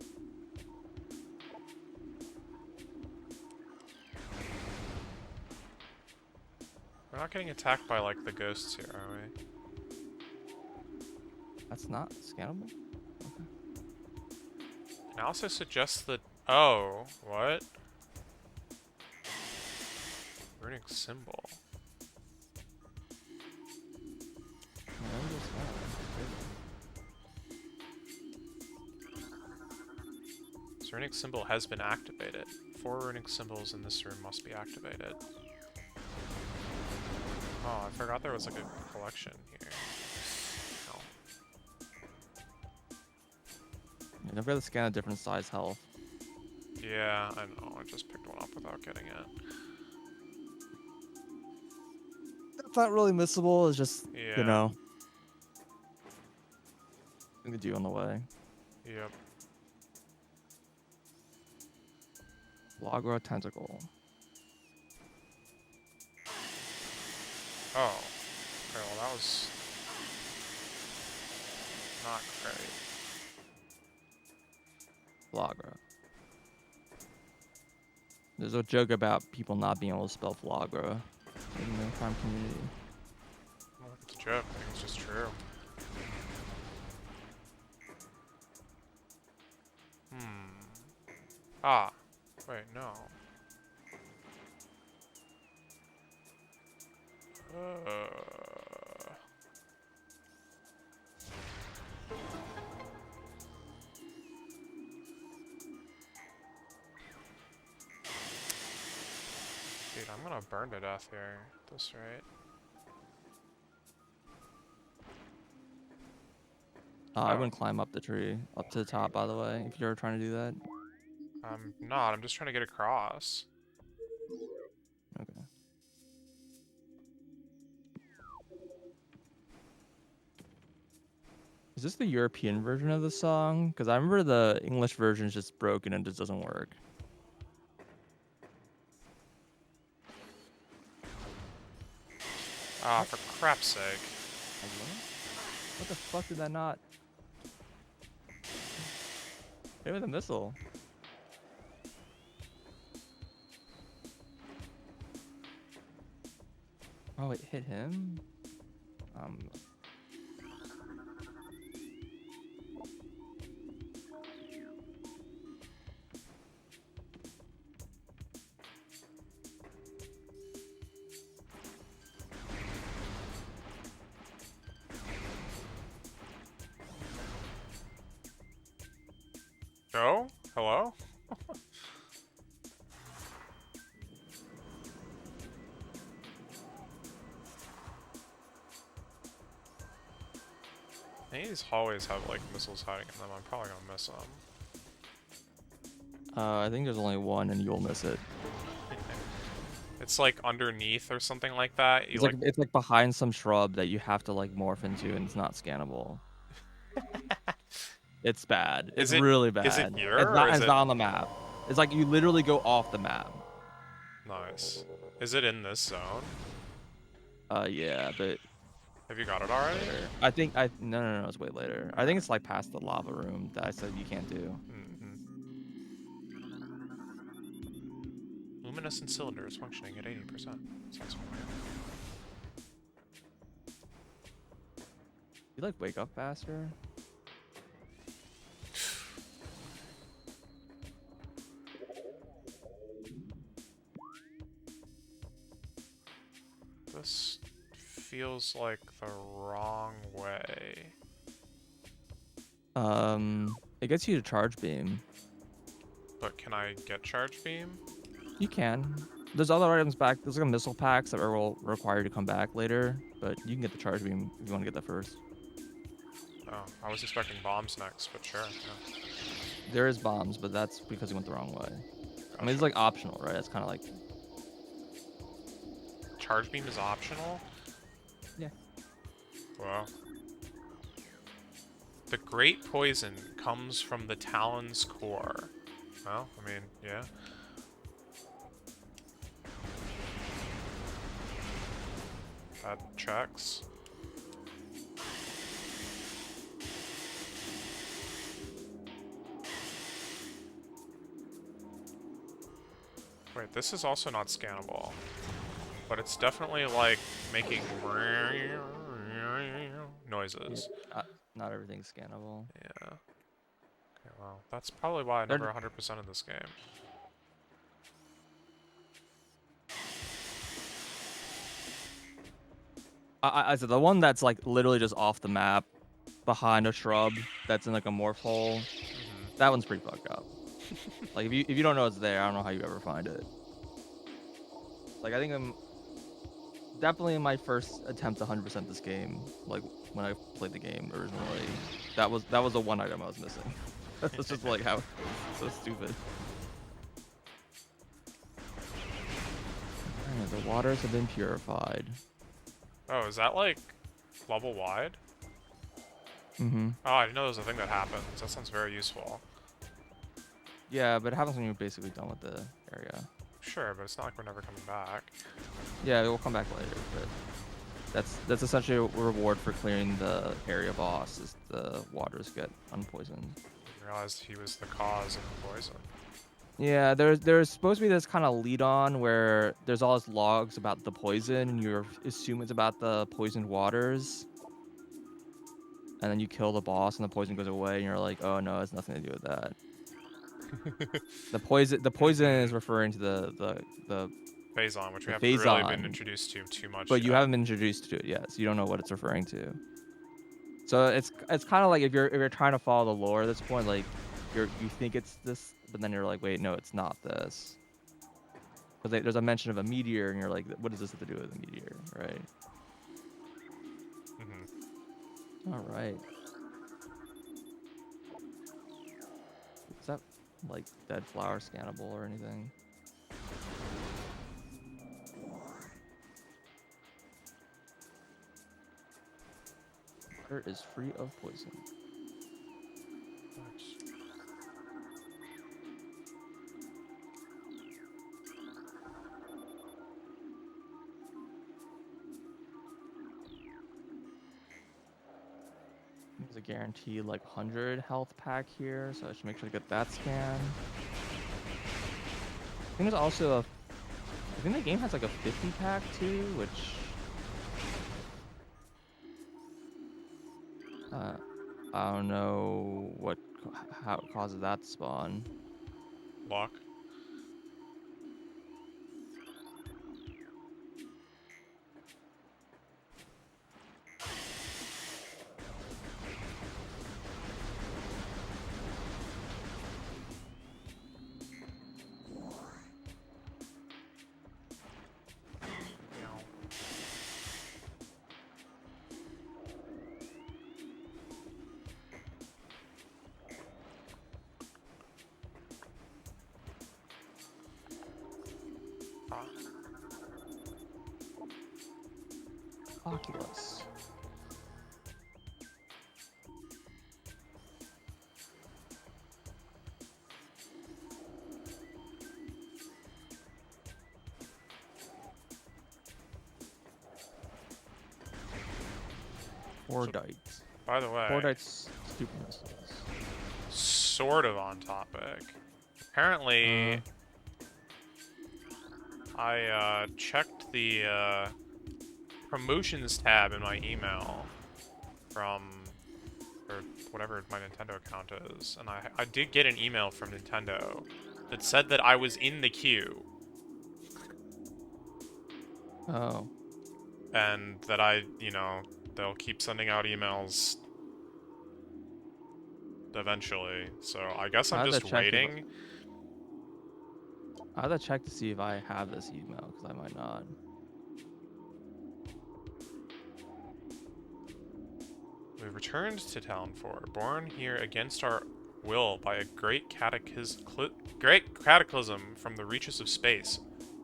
We're not getting attacked by, like, the ghosts here, are we? That's not scannable. Okay. Analysis suggests that... Oh, what? Runic symbol. No, it's not. This runic symbol has been activated. 4 runic symbols in this room must be activated. Oh, I forgot there was, like, a collection here. Oh. Yeah, don't forget to scan a different size health. Yeah, I know. I just picked one up without getting it. That's not really missable. It's just Yeah. you know, something to do on the way. Yep. Lagra tentacle. Oh. Okay, well that was... not great. Flagra. There's a joke about people not being able to spell Flagra in the farm community. Well, it's a joke. Ah. Wait, no. Uh... Dude, I'm gonna burn to death here at this rate. I Oh. wouldn't climb up the tree, up to the top, by the way, if you're trying to do that. I'm not, I'm just trying to get across. Okay. Is this the European version of the song? Because I remember the English version is just broken and just doesn't work. Ah, for crap's sake. Hello? What the fuck did that not? Hit with a missile. Oh, it hit him? Um, Oh? Hello? Any of these hallways have, like, missiles hiding in them. I'm probably gonna miss them. I think there's only one and you'll miss it. It's, like, underneath or something like that. You, It's like behind some shrub that you have to like morph into and it's not scannable. It's bad. It's Is it really is it bad. here or is It's it not on the map. It's like you literally go off the map. nice? Is it in this zone? Yeah, but Have you got it already? later. No, it's way later. I think it's like past the lava room that I said you can't do. Mm-hmm. Luminescent cylinders functioning at 80%. Sounds familiar. You like wake up faster? This feels like the wrong way. It gets you to charge beam. But can I get charge beam? You can. There's other items back. There's like a missile packs that will require you to come back later, but you can get the charge beam if you want to get that first. Oh, I was expecting bombs next, but sure. Yeah. There is bombs, but that's because you went the wrong way. I mean, Gotcha. it's like optional, right? It's kind of like Charge beam is optional? yeah. Wow. The great poison comes from the Talon's core. Well, I mean, yeah. That checks. Wait, this is also not scannable. But it's definitely like making noises. Not everything's scannable. Yeah. Okay, well, that's probably why I They're, never 100% in this game. I said the one that's like literally just off the map, behind a shrub that's in like a morph hole. Mhm. That one's pretty fucked up. Like if you don't know it's there, I don't know how you ever find it. Like I think I'm definitely in my first attempt to 100% this game. Like when I played the game originally, that was the one item I was missing. That's just like how so stupid. Alright, the waters have been purified. Oh, is that like level wide? Mm-hmm. Oh, I didn't know there was a thing that happens. That sounds very useful. Yeah, but it happens when you're basically done with the area. Sure, but it's not like we're never coming back. Yeah, we'll come back later, but that's essentially a reward for clearing the area boss is the waters get unpoisoned. I realized he was the cause of the poison. Yeah, there's supposed to be this kind of lead on where there's all these logs about the poison and you assume it's about the poisoned waters. And then you kill the boss and the poison goes away and you're like, oh no, it has nothing to do with that. The poison is referring to the Phazon, which we the haven't really been phazon, introduced to too much but you yet. haven't been introduced to it yet, so you don't know what it's referring to. So it's kind of like if you're trying to follow the lore at this point, like you think it's this, but then you're like, wait, no, it's not this. Because there's a mention of a meteor, and you're like, what does this have to do with a meteor, right? Hmm. All right. Is that like dead flower scannable or anything? Water is free of poison. Nice. There's a guaranteed like 100 health pack here, so I should make sure to get that scan. I think there's also I think the game has like a 50 pack too, which uh, I don't know how it causes that to spawn. Lock. Ah. Oculus. So, Fordite. by the way, Fordite's super missiles. sort of on topic. Uh, Apparently, I checked the promotions tab in my email from, or whatever my Nintendo account is, and I did get an email from Nintendo that said that I was in the queue, oh. and that they'll keep sending out emails eventually, so I guess I I'm have to just check if waiting. I have to check to see if I have this email because I might not. We returned to Town 4, born here against our will by a great cataclysm from the reaches of space.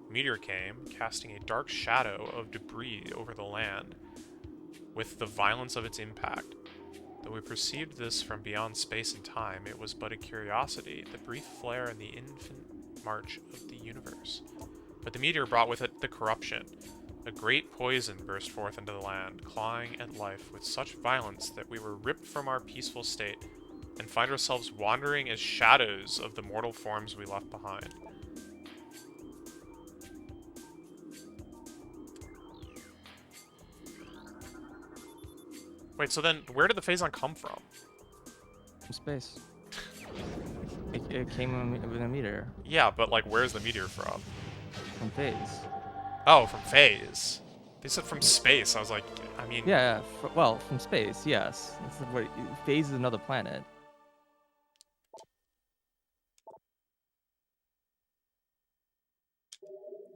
A meteor came, casting a dark shadow of debris over the land, with the violence of its impact. Though we perceived this from beyond space and time, it was but a curiosity, the brief flare in the infant march of the universe. But the meteor brought with it the corruption. A great poison burst forth into the land, clawing at life with such violence that we were ripped from our peaceful state, and find ourselves wandering as shadows of the mortal forms we left behind. Wait, so then where did the Phazon come from? From space. It came with a meteor Yeah, but like, where's the meteor from? from phase. Oh, from Phase. They said from space. I was like, I mean, Yeah, well, from space, yes. Phase is another planet.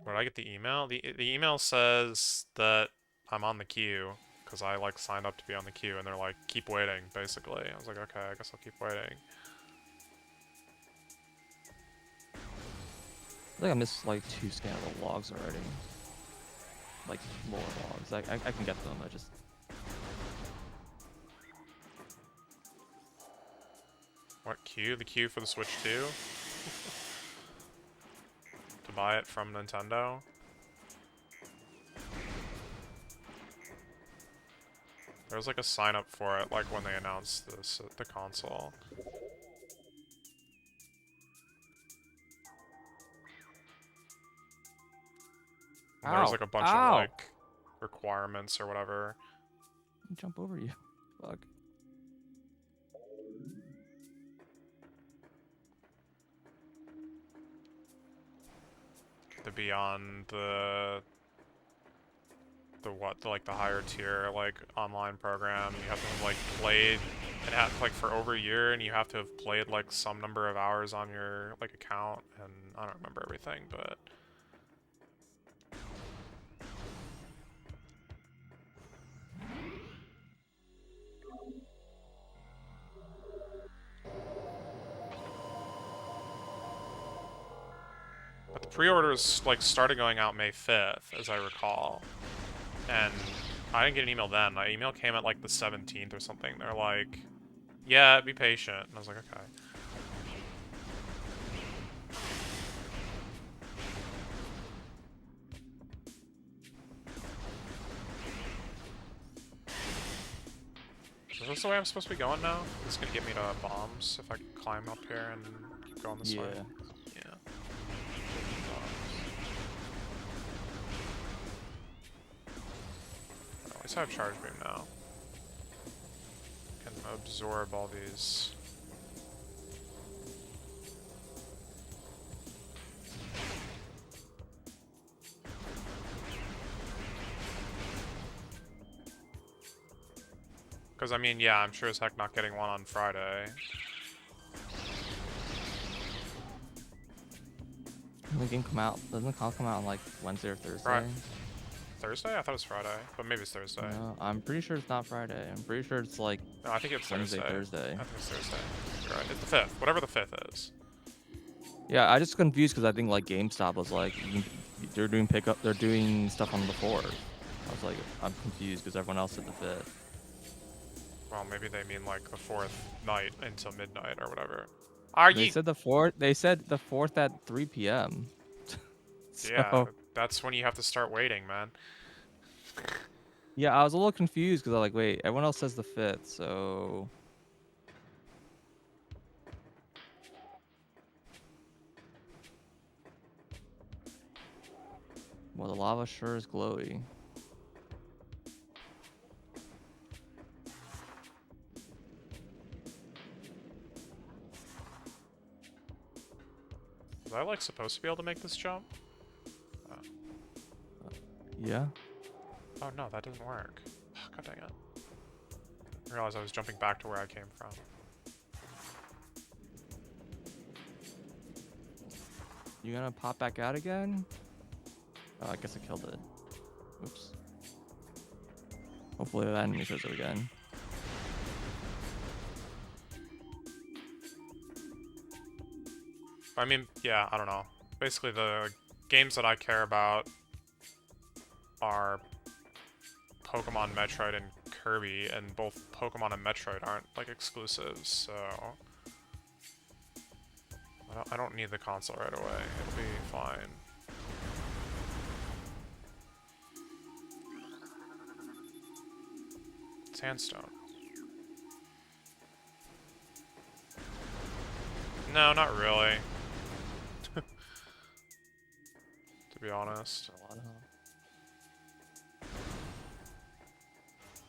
where did I get the email? The email says that I'm on the queue because I like signed up to be on the queue, and they're like, keep waiting, basically. I was like, okay, I guess I'll keep waiting. I think I missed like 2 scannable logs already. Like lore logs. I can get them. I just What queue? The queue for the Switch 2? To buy it from Nintendo? There was like a sign up for it, like when they announced the console. And there was ow, like a bunch of ow. like requirements or whatever. Jump over you. Fuck. to be on like the higher tier like online program. You have to have like played and have like for over a year, and you have to have played like some number of hours on your like account. And I don't remember everything, but the pre-orders like started going out May 5th, as I recall, and I didn't get an email then. My email came at like the 17th or something. They're like, "Yeah, be patient," and I was like, "Okay." Is this the way I'm supposed to be going now? It's gonna get me to bombs if I climb up here and keep going this way. Yeah. At least I have charge beam now. Can absorb all these. Because, I mean, yeah, I'm sure as heck not getting one on Friday. The game come out. Doesn't the call come out on like Wednesday or Thursday? Right. Thursday? I thought it was Friday, but maybe it's Thursday. No, I'm pretty sure it's not Friday. I'm pretty sure it's like No, I think it's Wednesday, Thursday. Thursday. I think it's Thursday. You're right. It's the 5th. Whatever the 5th is. Yeah, I just confused because I think like GameStop was like they're doing pickup, they're doing stuff on the 4th. I was like, I'm confused because everyone else said the 5th. Well, maybe they mean like the 4th night until midnight or whatever. They said the 4th. They said the 4th at 3 p.m. So, yeah, that's when you have to start waiting, man. Yeah, I was a little confused because I'm like, wait, everyone else says the 5th, so. Well, the lava sure is glowy. Was I like supposed to be able to make this jump? Oh. Yeah. Oh no, that doesn't work. God dang it. I realized I was jumping back to where I came from. You gonna pop back out again? Oh, I guess I killed it. Oops. Hopefully that enemy shows up again. I mean, yeah, I don't know. Basically, the games that I care about are Pokemon, Metroid, and Kirby, and both Pokemon and Metroid aren't, like, exclusives, so... I don't need the console right away. It'll be fine. Sandstone. No, not really. To be honest.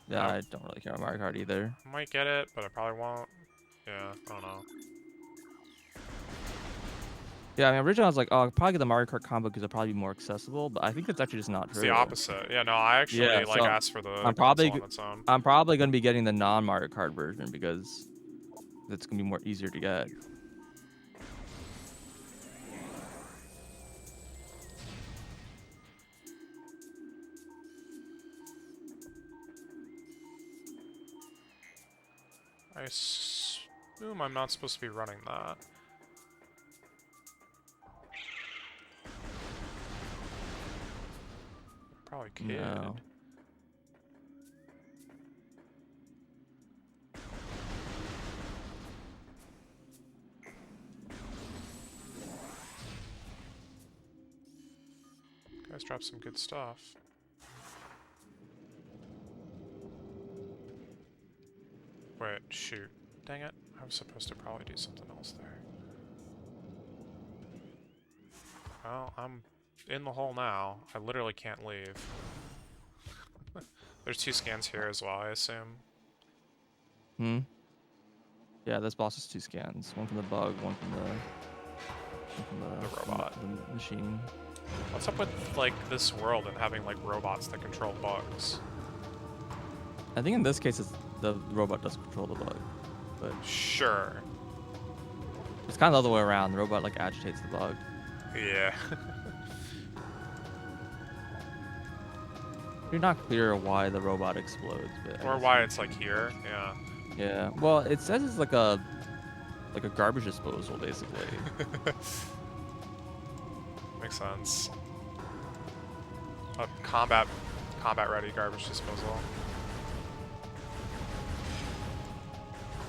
Yeah, I don't really care about Mario Kart either. I might get it, but I probably won't. Yeah, I don't know. Yeah, I mean, originally I was like, oh, I'll probably get the Mario Kart combo because it'll probably be more accessible, but I think it's actually just not true. It's the opposite. Yeah, no, I actually Yeah, like so asked for the I'm probably console on its own. I'm probably gonna be getting the non-Mario Kart version because it's gonna be more easier to get. I assume I'm not supposed to be running that. Probably could. No. Guys dropped some good stuff. Wait, shoot. Dang it. I was supposed to probably do something else there. Well, I'm in the hole now. I literally can't leave. There's 2 scans here as well, I assume. Hmm? Yeah, this boss is 2 scans. One from the bug, one from the... from The robot. the machine. What's up with like this world and having like robots that control bugs? I think in this case, the robot does control the bug, but Sure. it's kind of the other way around. The robot like agitates the bug. Yeah. You're not clear why the robot explodes, but Or why it's like here. Yeah. yeah. Well, it says it's like a garbage disposal, basically. Makes sense. A combat ready garbage disposal.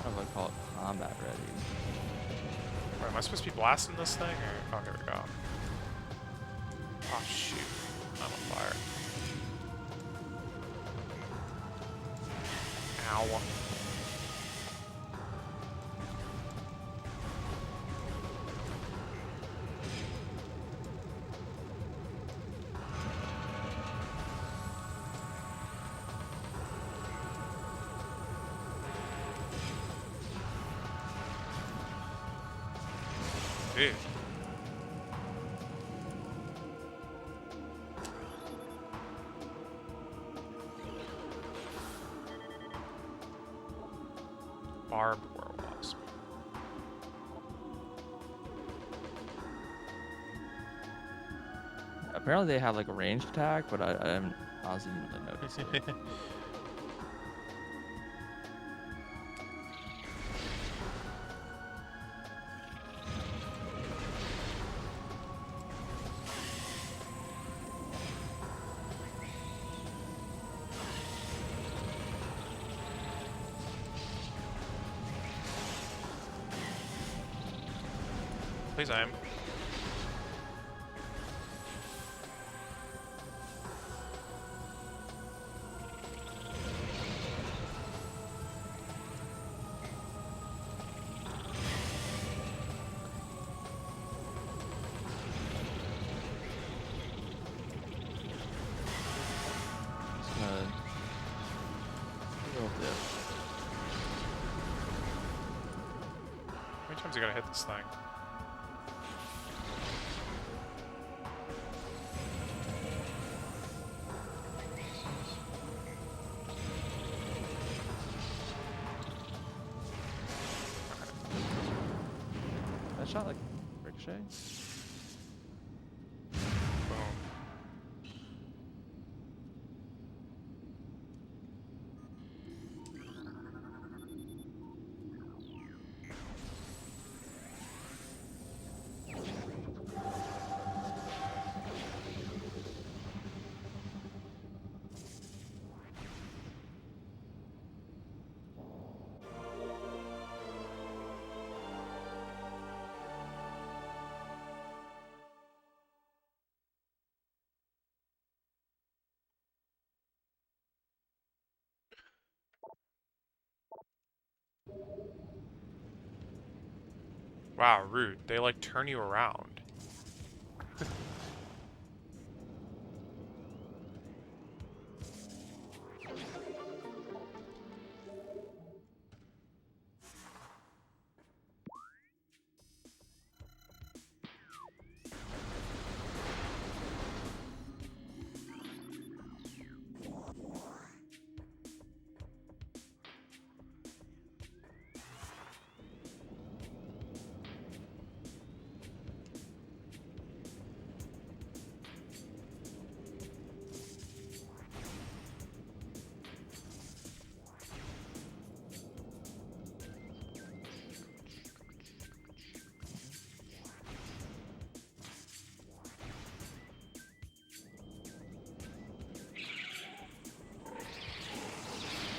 How do I call it combat ready? Wait, am I supposed to be blasting this thing? Or... Oh, here we go. Oh, shoot. I'm on fire. Ow. Dude. Barbed werewolves. Apparently they have like a ranged attack, but I haven't honestly didn't really noticed it. Please aim. Just gonna little dip. How many times are you gonna hit this thing? That shot like ricochet. Boom. Wow, rude. They like turn you around.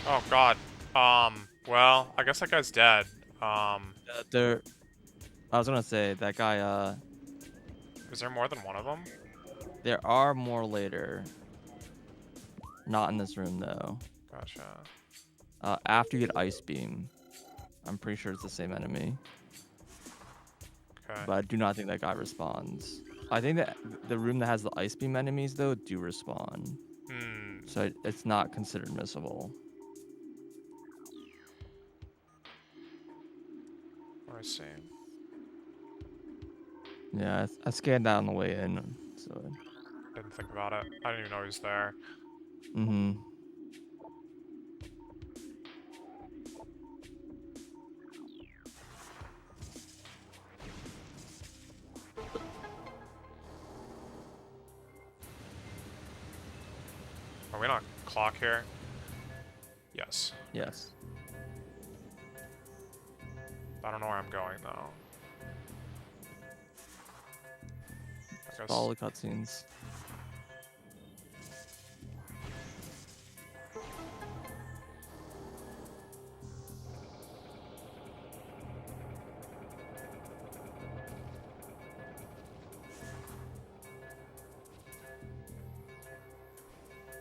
Oh god. Well, I guess that guy's dead. There. I was gonna say that guy. Is there more than one of them? There are more later. Not in this room though. Gotcha. After you get ice beam, I'm pretty sure it's the same enemy. Okay. But I do not think that guy respawns. I think that the room that has the ice beam enemies though do respawn. Hmm. So it's not considered missable. I see. Yeah, I scanned that on the way in. So. Didn't think about it. I didn't even know he was there. Mm-hmm. Are we not clock here? Yes. Yes. I don't know where I'm going though. I guess. Follow the cutscenes.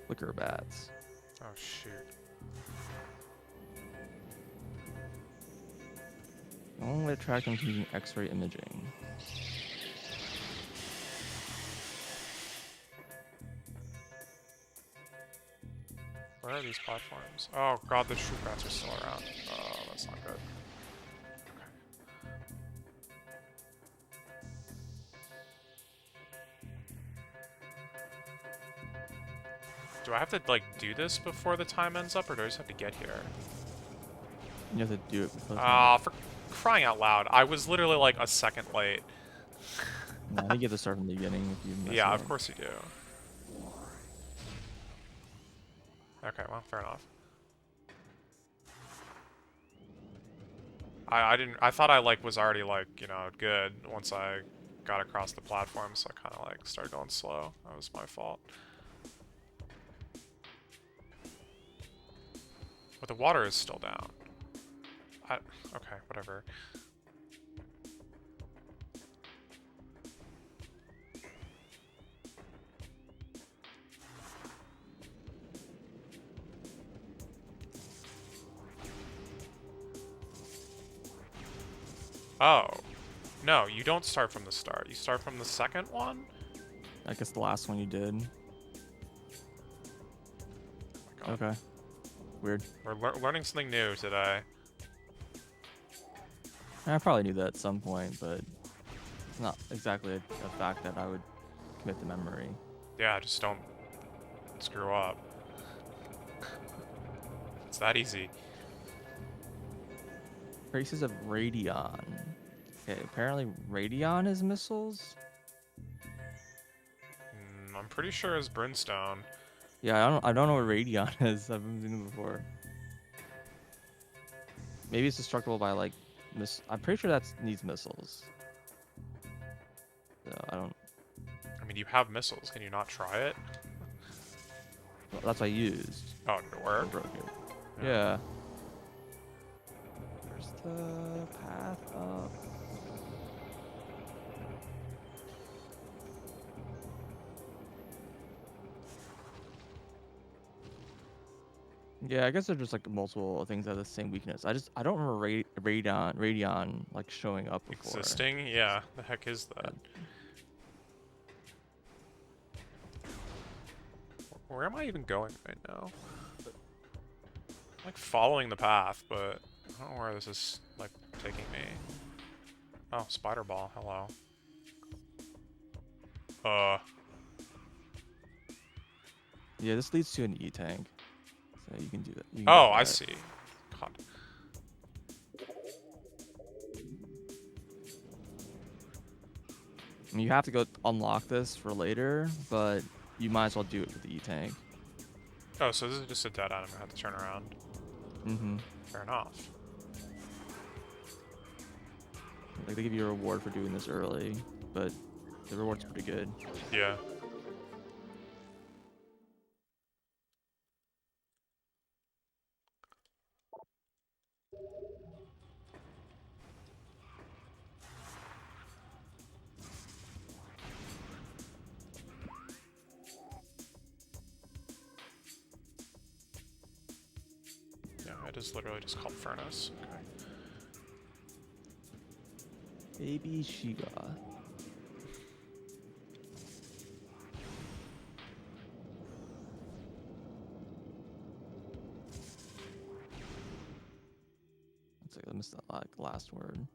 Wicker bats. Oh shoot. Only way to track them is using X-ray imaging. Where are these platforms? Oh god, the shoot rats are still around. Oh, that's not good. Do I have to, like, do this before the time ends up, or do I just have to get here? You have to do it before. Ah, for crying out loud. I was literally, like, a second late. No, I think you have to start from the beginning if you mess Yeah, it of up. course you do. Okay, well, fair enough. I thought I, like, was already, like, you know, good once I got across the platform, so I kind of, like, started going slow. That was my fault. But the water is still down. Okay, whatever. Oh. No, you don't start from the start. You start from the second one? I guess the last one you did. Oh my god. Okay. Weird. We're learning something new today. I probably knew that at some point, but it's not exactly a fact that I would commit to memory. Yeah, just don't screw up. It's that easy. Traces of Radion. Okay, apparently Radion is missiles? I'm pretty sure it's Brimstone. Yeah, I don't know what Radion is. I've never seen it before. Maybe it's destructible by like I'm pretty sure that needs missiles. So I don't. I mean, you have missiles. Can you not try it? Well, that's what I used. Oh, it I worked? broke it. Yeah. Where's the path up? Yeah, I guess they're just like multiple things that have the same weakness. I don't remember Radion like showing up before. Existing? Yeah, the heck is that? Where am I even going right now? I'm like following the path, but I don't know where this is like taking me. Oh, spider ball, hello. Yeah, this leads to an E-tank. So you can do that. You can Oh, get I that. see. God. I mean, you have to go unlock this for later, but you might as well do it with the E-tank. Oh, so this is just a dead end. I'm gonna have to turn around. Mm-hmm. Fair enough. Like, they give you a reward for doing this early, but the reward's pretty good. Yeah. Yeah, it is literally just called Furnace. Okay. Baby Shiga. It's like I missed that like last word.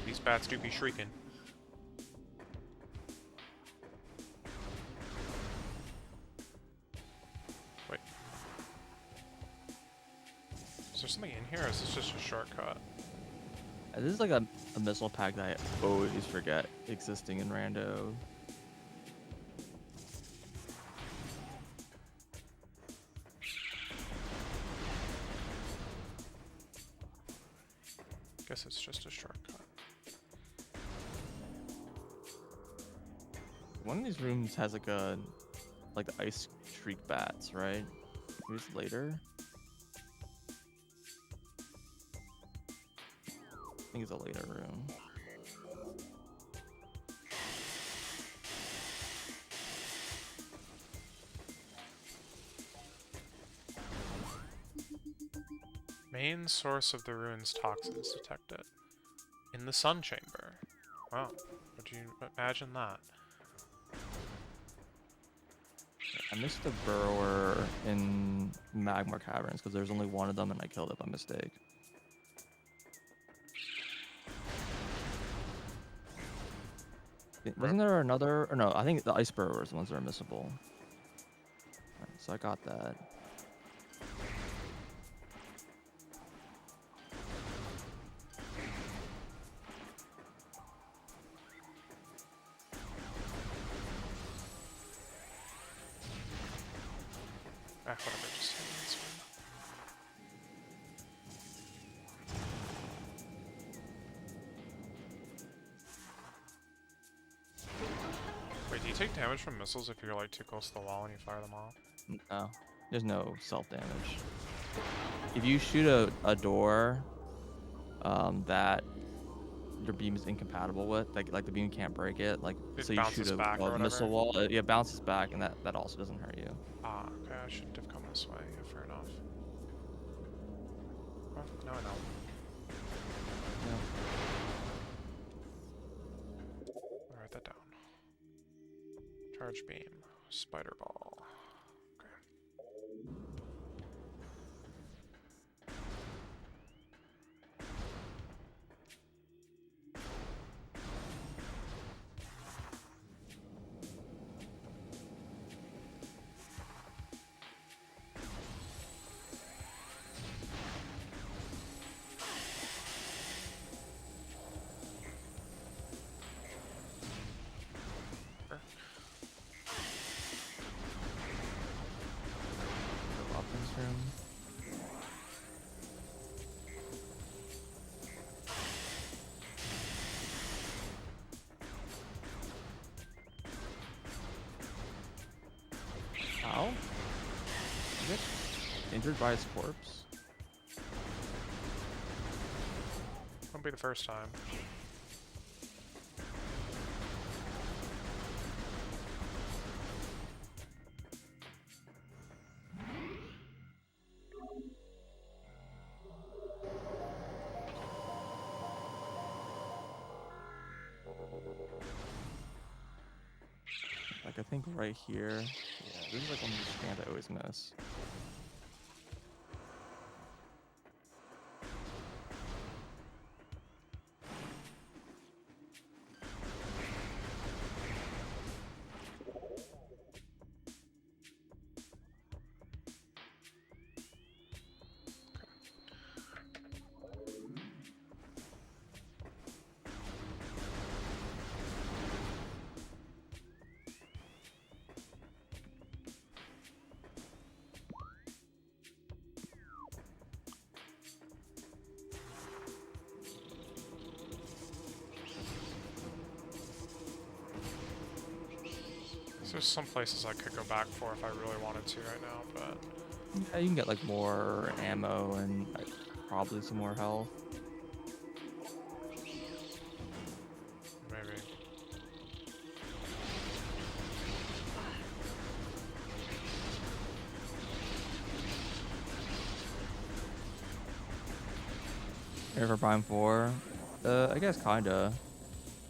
These bats do be shrieking. Wait. Is there something in here, or is this just a shortcut? This is like a missile pack that I always forget existing in Rando. Guess it's just a shortcut. One of these rooms has like the ice shriek bats, right? Maybe it's later. I think it's a later room. Main source of the ruins toxins detected. In the sun chamber. Wow. Would you imagine that? I missed the burrower in Magma Caverns because there's only one of them and I killed it by mistake. Wasn't there another? Or no, I think the ice burrowers, the ones that are missable. Right, so I got that. Ah, whatever, just hit me, it's fine. Wait, do you take damage from missiles if you're like too close to the wall and you fire them off? No, there's no self damage. If you shoot a door that your beam is incompatible with, like the beam can't break it, like It so you shoot bounces back or a missile whatever? wall, it bounces back, and that also doesn't hurt you. Ah, okay, I shouldn't have come this way. Yeah, fair enough. Well, now I know. Yeah. I'll write that down. Charge beam. Spider ball. Okay. The weapons room. How? You get injured by his corpse? Won't be the first time. Like I think right here. Yeah, this is like one of the scans I always miss. There's some places I could go back for if I really wanted to right now, but... Yeah, you can get like more ammo and like, probably some more health. Maybe. Here for Prime 4? I guess kinda.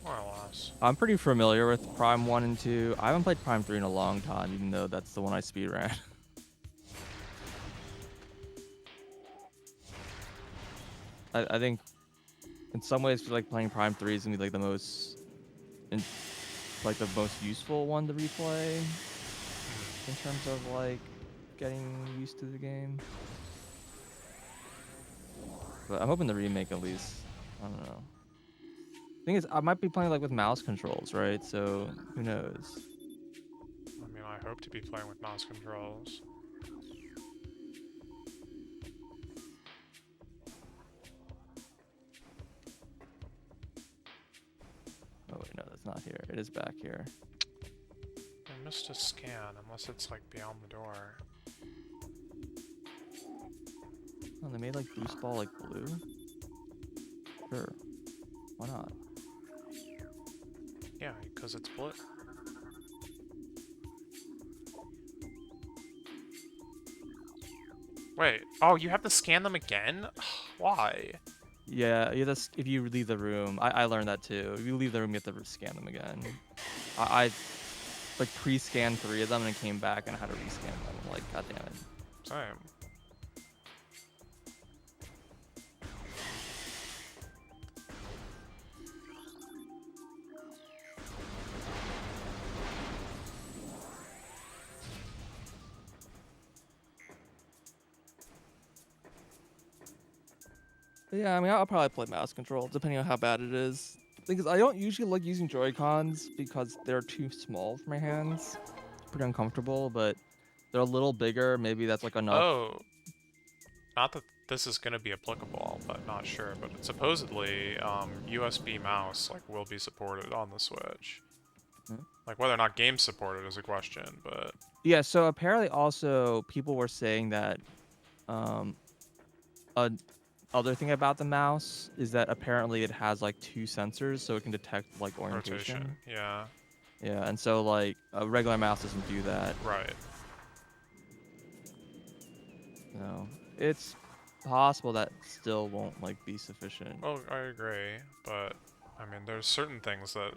More or less. I'm pretty familiar with Prime 1 and 2. I haven't played Prime 3 in a long time, even though that's the one I speedran. I think in some ways, like playing Prime 3 is gonna be like the most, in, like the most useful one to replay in terms of like getting used to the game. But I'm hoping the remake at least. I don't know. Thing is, I might be playing like with mouse controls, right? So who knows? I mean, I hope to be playing with mouse controls. Oh wait, no, that's not here. It is back here. I missed a scan, unless it's like beyond the door. Oh, they made like boost ball like blue. Sure, why not? Yeah, because it's blue. Wait, oh, you have to scan them again? Why? Yeah, if you leave the room, I learned that too. If you leave the room, you have to scan them again. I like pre-scanned 3 of them and came back and I had to rescan them. I'm like, god damn it. Same. But yeah, I mean, I'll probably play mouse control depending on how bad it is. Because I don't usually like using Joy-Cons because they're too small for my hands. It's pretty uncomfortable, but they're a little bigger. Maybe that's like enough. Oh, not that this is gonna be applicable, but not sure. But supposedly, USB mouse like will be supported on the Switch. Hmm? Like whether or not games supported is a question, but Yeah, so apparently also people were saying that um, a other thing about the mouse is that apparently it has like 2 sensors so it can detect like rotation. orientation. Yeah, Yeah, and so like a regular mouse doesn't do that. right. So it's possible that still won't like be sufficient. Well, I agree, but I mean, there's certain things that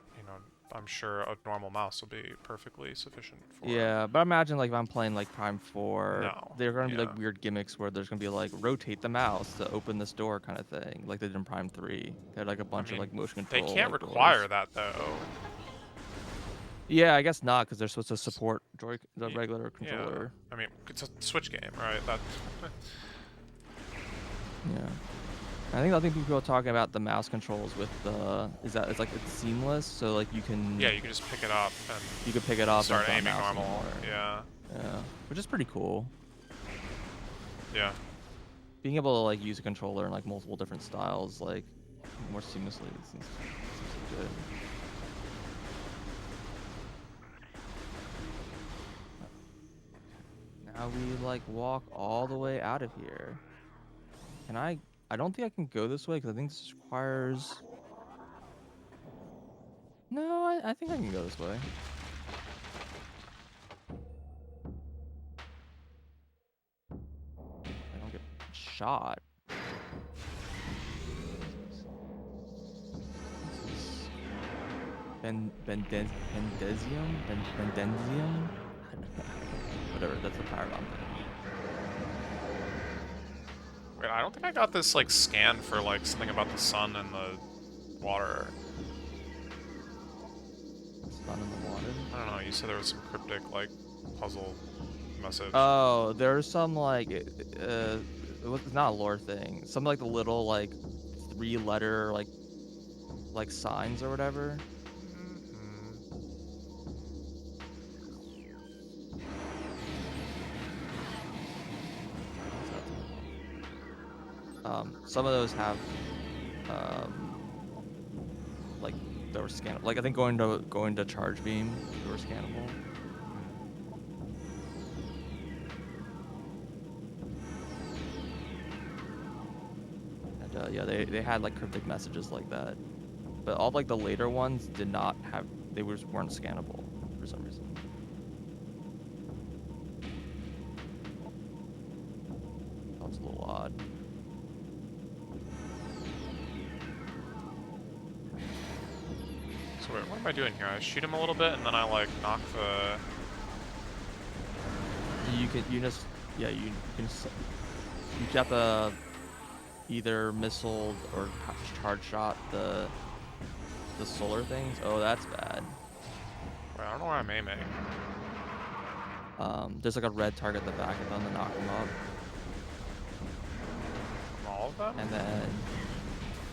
I'm sure a normal mouse will be perfectly sufficient for. Yeah, but imagine like if I'm playing like Prime 4, No. there are gonna be Yeah. like weird gimmicks where there's gonna be like rotate the mouse to open this door kind of thing, like they did in Prime 3. They had like a I bunch of mean, like motion they control can't like require doors. that though. Yeah, I guess not because they're supposed to support the Y- regular Yeah. controller. I mean, it's a Switch game, right? That. Yeah. I think people are talking about the mouse controls with the is that it's like it's seamless, so like Yeah, you can just pick it up and you can pick it up and start it's not a aiming mouse normal. anymore. Yeah. Yeah, which is pretty cool. Yeah. Being able to like use a controller in like multiple different styles like more seamlessly seems good. Now we like walk all the way out of here. Can I don't think I can go this way because I think this requires. No, I think I can go this way. I don't get shot. Bendenzium? Whatever, that's the power bomb thing. Wait, I don't think I got this like scan for like something about the sun and the water. Sun in the water? I don't know. You said there was some cryptic like puzzle message. Oh, there's some like it's not a lore thing. Some like the little like 3-letter like signs or whatever. Some of those have like they were scannable. Like I think going to charge beam, they were scannable. And yeah, they had like cryptic messages like that, but all like the later ones did not have. They weren't scannable for some reason. That was a little odd. So wait, what am I doing here? I shoot him a little bit and then I like knock the. You just you can you have to either missile or charge shot the solar things. Oh, that's bad. Wait, I don't know where I'm aiming. There's like a red target at the back of them to knock them up, From all of them? and then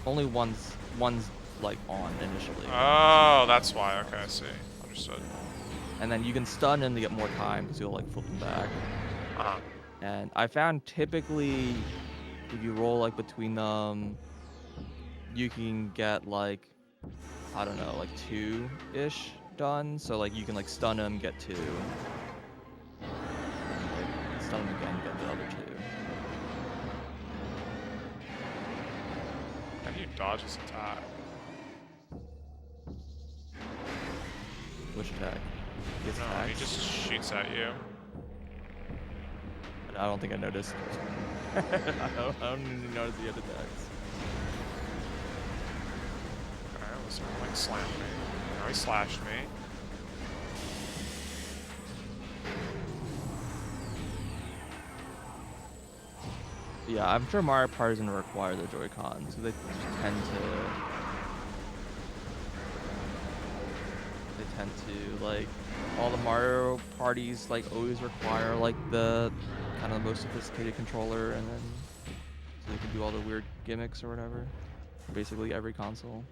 only one's like on initially. Oh, that's why. Okay, I see. Understood. And then you can stun him to get more time because you'll like flip him back. Uh-huh. And I found typically if you roll like between them, you can get like, I don't know, like 2-ish done. So like you can like stun him, get 2. And, like stun him again, get the other 2. How do you dodge this attack? Which attack? His No, he attacks? just shoots at you. I don't think I noticed. I don't even notice he had attacks. Okay, this one like slammed me. Now he slashed me. Yeah, I'm sure Mario Party doesn't require the Joy-Cons, so they tend to like all the Mario parties like always require like the kind of the most sophisticated controller, and then so they can do all the weird gimmicks or whatever. Basically every console.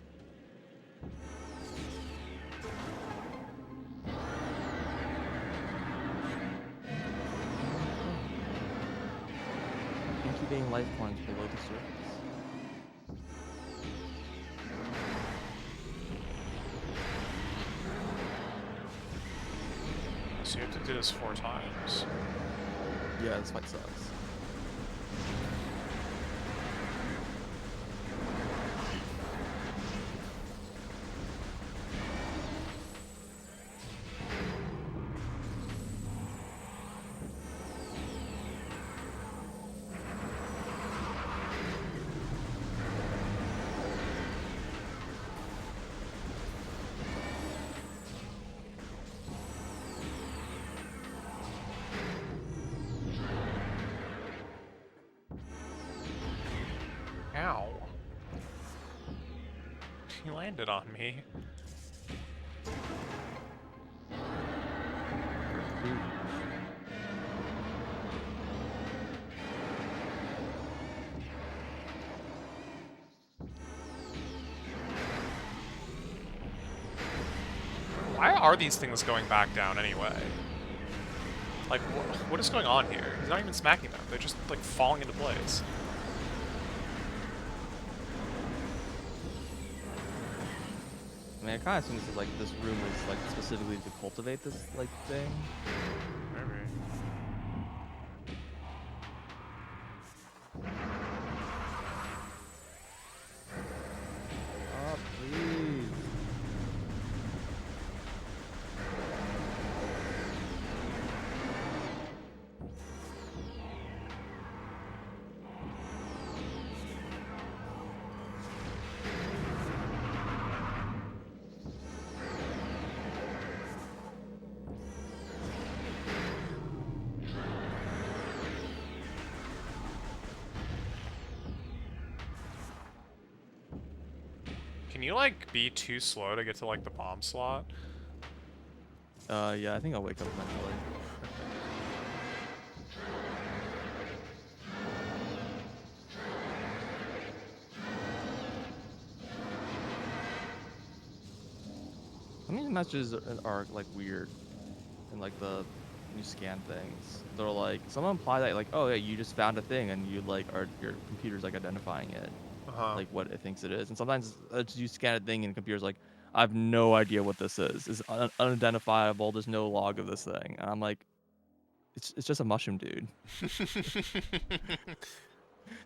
Incubating life points below the surface. So you have to do this 4 times. Yeah, this fight sucks. Ow. He landed on me. Why are these things going back down anyway? Like, what is going on here? He's not even smacking them. They're just, like, falling into place. I mean, it kind of seems like this room is like specifically to cultivate this like thing. Maybe. Oh, please. Can you, like, be too slow to get to, like, the bomb slot? Yeah, I think I'll wake up eventually. Some of these messages are like weird, and like the you scan things. They're like some imply that like, oh yeah, you just found a thing, and you like are your computer's like identifying it, Uh-huh. like what it thinks it is. And sometimes it's you scan a thing, and the computer's like, I have no idea what this is. It's unidentifiable. There's no log of this thing, and I'm like, it's just a mushroom, dude.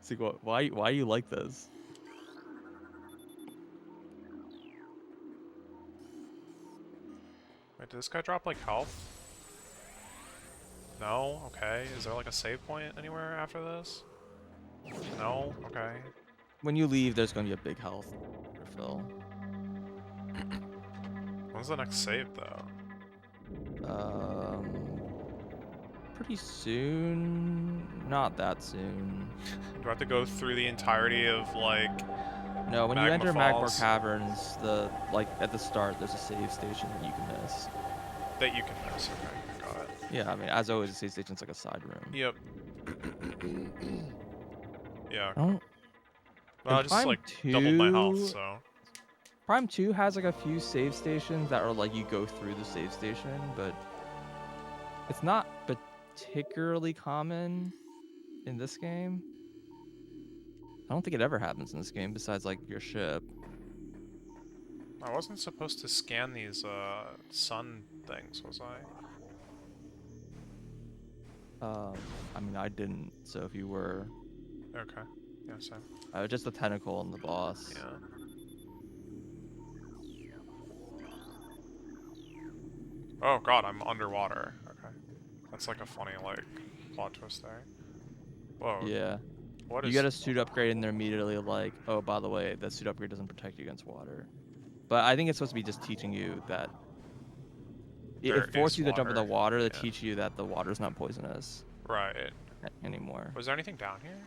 It's like, why you like this? Wait, did this guy drop, like, health? No? Okay. Is there, like, a save point anywhere after this? No? Okay. When you leave, there's gonna be a big health refill. When's the next save, though? Pretty soon. Not that soon. Do I have to go through the entirety of, like, No, when you Magma enter Magmar Falls Caverns, like at the start, there's a save station that you can miss. that you can miss? Okay, got it. Yeah, I mean, as always, the save station's like a side room. Yep. Yeah, I okay. don't. Well, In I just, Prime like, doubled my health, 2, so... Prime 2 has like a few save stations that are like you go through the save station, but it's not particularly common in this game. I don't think it ever happens in this game besides like your ship. I wasn't supposed to scan these, sun things, was I? I mean, I didn't. So if you were, Okay. Yeah, same. just the tentacle and the boss. Yeah. Oh god, I'm underwater. Okay. That's like a funny, like, plot twist there. Whoa. Yeah. What You is... get a suit upgrade and they're immediately like, oh, by the way, that suit upgrade doesn't protect you against water. But I think it's supposed to be just teaching you that it There forces is you to jump in the water. water to Yeah. teach you that the water's not poisonous Right. anymore. Was there anything down here?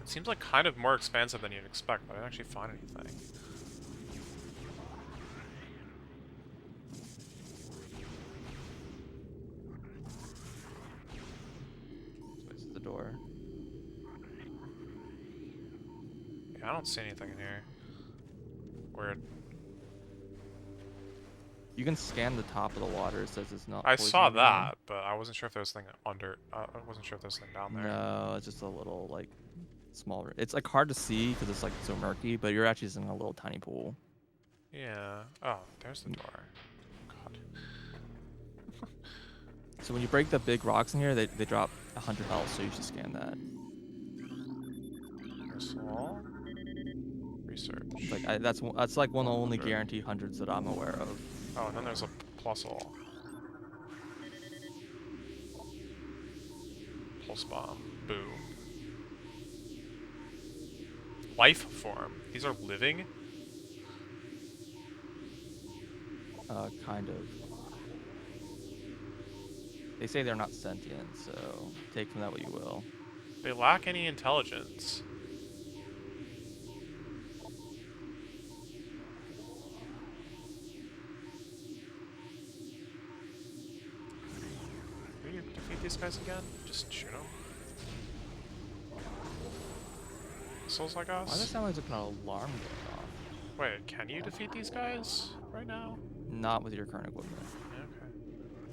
It seems like kind of more expansive than you'd expect, but I didn't actually find anything. This is the door. Yeah, I don't see anything in here. Weird. You can scan the top of the water. It says it's not. I poison saw anymore. that, but I wasn't sure if there was anything under... I wasn't sure if there was anything down there. No, it's just a little like small. It's like hard to see because it's like so murky, but you're actually just in a little tiny pool. Yeah. Oh, there's the door. God. So when you break the big rocks in here, they drop 100 health, so you should scan that. Missile. Research. Like that's like one of the only guaranteed hundreds that I'm aware of. Oh, and then there's a plusle. Pulse bomb. Boo. Life form. These are living? Kind of. They say they're not sentient, so take from that what you will. They lack any intelligence. Can you defeat these guys again? Just shoot them. Missiles, I Why does that guess? sound like there's an alarm going off? Wait, can you defeat these guys right now? Not with your current equipment. Yeah, okay.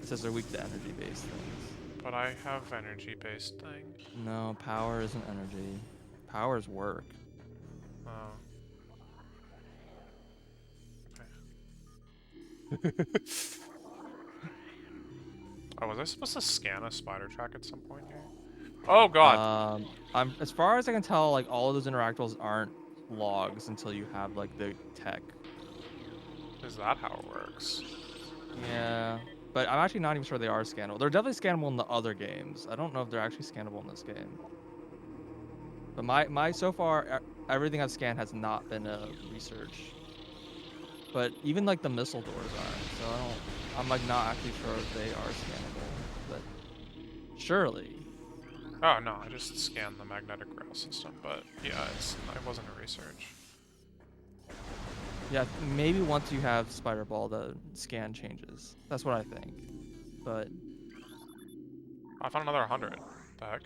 It says they're weak to energy-based things. But I have energy-based thing. No, power isn't energy. Power is work. Oh. Oh, was I supposed to scan a spider track at some point here? Oh god! As far as I can tell, like all of those interactables aren't logs until you have like the tech. Is that how it works? Yeah, but I'm actually not even sure they are scannable. They're definitely scannable in the other games. I don't know if they're actually scannable in this game. But my so far everything I've scanned has not been a research. But even like the missile doors aren't. So I'm like not actually sure if they are scannable. But surely. Oh no, I just scanned the magnetic rail system, but yeah, it wasn't a research. Yeah, maybe once you have Spider Ball, the scan changes. That's what I think. But I found another 100. The heck?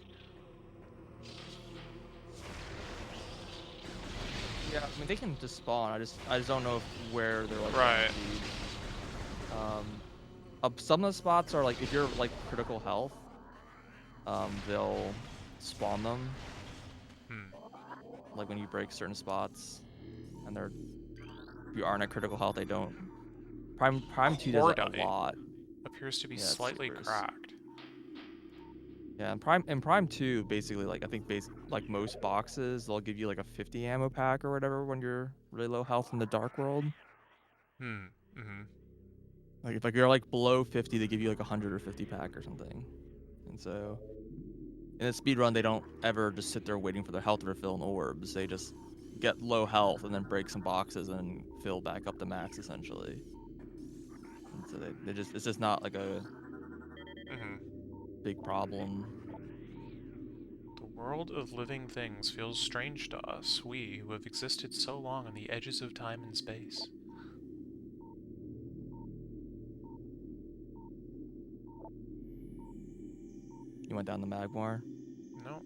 yeah, I mean they can just spawn. I just don't know where they're like. Right. Some of the spots are like if you're like critical health, they'll spawn them. Like when you break certain spots, and they're if you aren't at critical health, they don't. Prime 2 does it a lot. Appears to be Yeah, slightly supers. cracked. Yeah, in Prime 2, basically, like I think like most boxes, they'll give you like a 50 ammo pack or whatever when you're really low health in the Dark World. Like if you're like below 50, they give you like 100 or 50 pack or something. And so in a speed run, they don't ever just sit there waiting for their health to refill in orbs. They just get low health and then break some boxes and fill back up the max essentially. And so it's just not like a big problem. The world of living things feels strange to us, we who have existed so long on the edges of time and space. You went down the Magmar. No.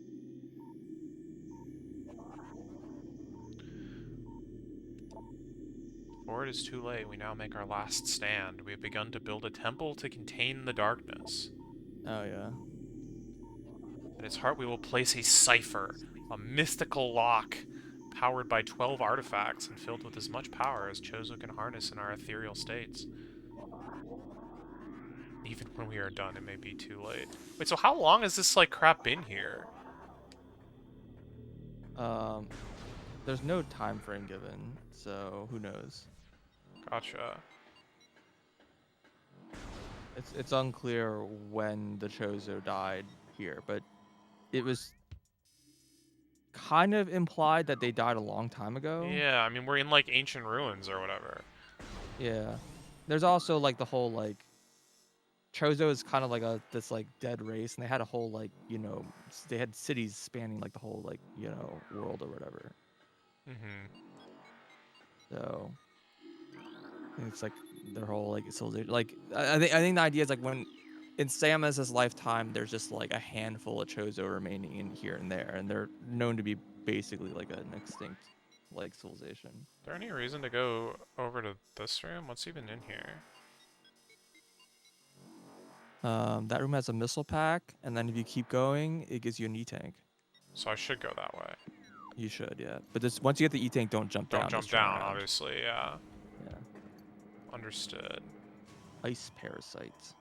Before it is too late, we now make our last stand. We have begun to build a temple to contain the darkness. Oh yeah. At its heart we will place a cipher, a mystical lock, powered by 12 artifacts and filled with as much power as Chozo can harness in our ethereal states. Even when we are done, it may be too late. Wait, so how long has this, like, crap been here? There's no time frame given, so who knows? Gotcha. It's unclear when the Chozo died here, but it was kind of implied that they died a long time ago. Yeah, I mean, we're in, like, ancient ruins or whatever. Yeah. There's also like the whole like Chozo is kind of like this like dead race, and they had a whole like they had cities spanning like the whole like world or whatever. Mm-hmm. So I think it's like their whole like civilization. Like I think the idea is like when in Samus's lifetime, there's just like a handful of Chozo remaining in here and there, and they're known to be basically like an extinct like civilization. Is there any reason to go over to this room? What's even in here? That room has a missile pack, and then if you keep going, it gives you an E-tank. So I should go that way. You should, yeah. But this once you get the E-tank, don't jump Don't down. jump Just turn down, around. obviously, yeah. Yeah. Understood. Ice parasites.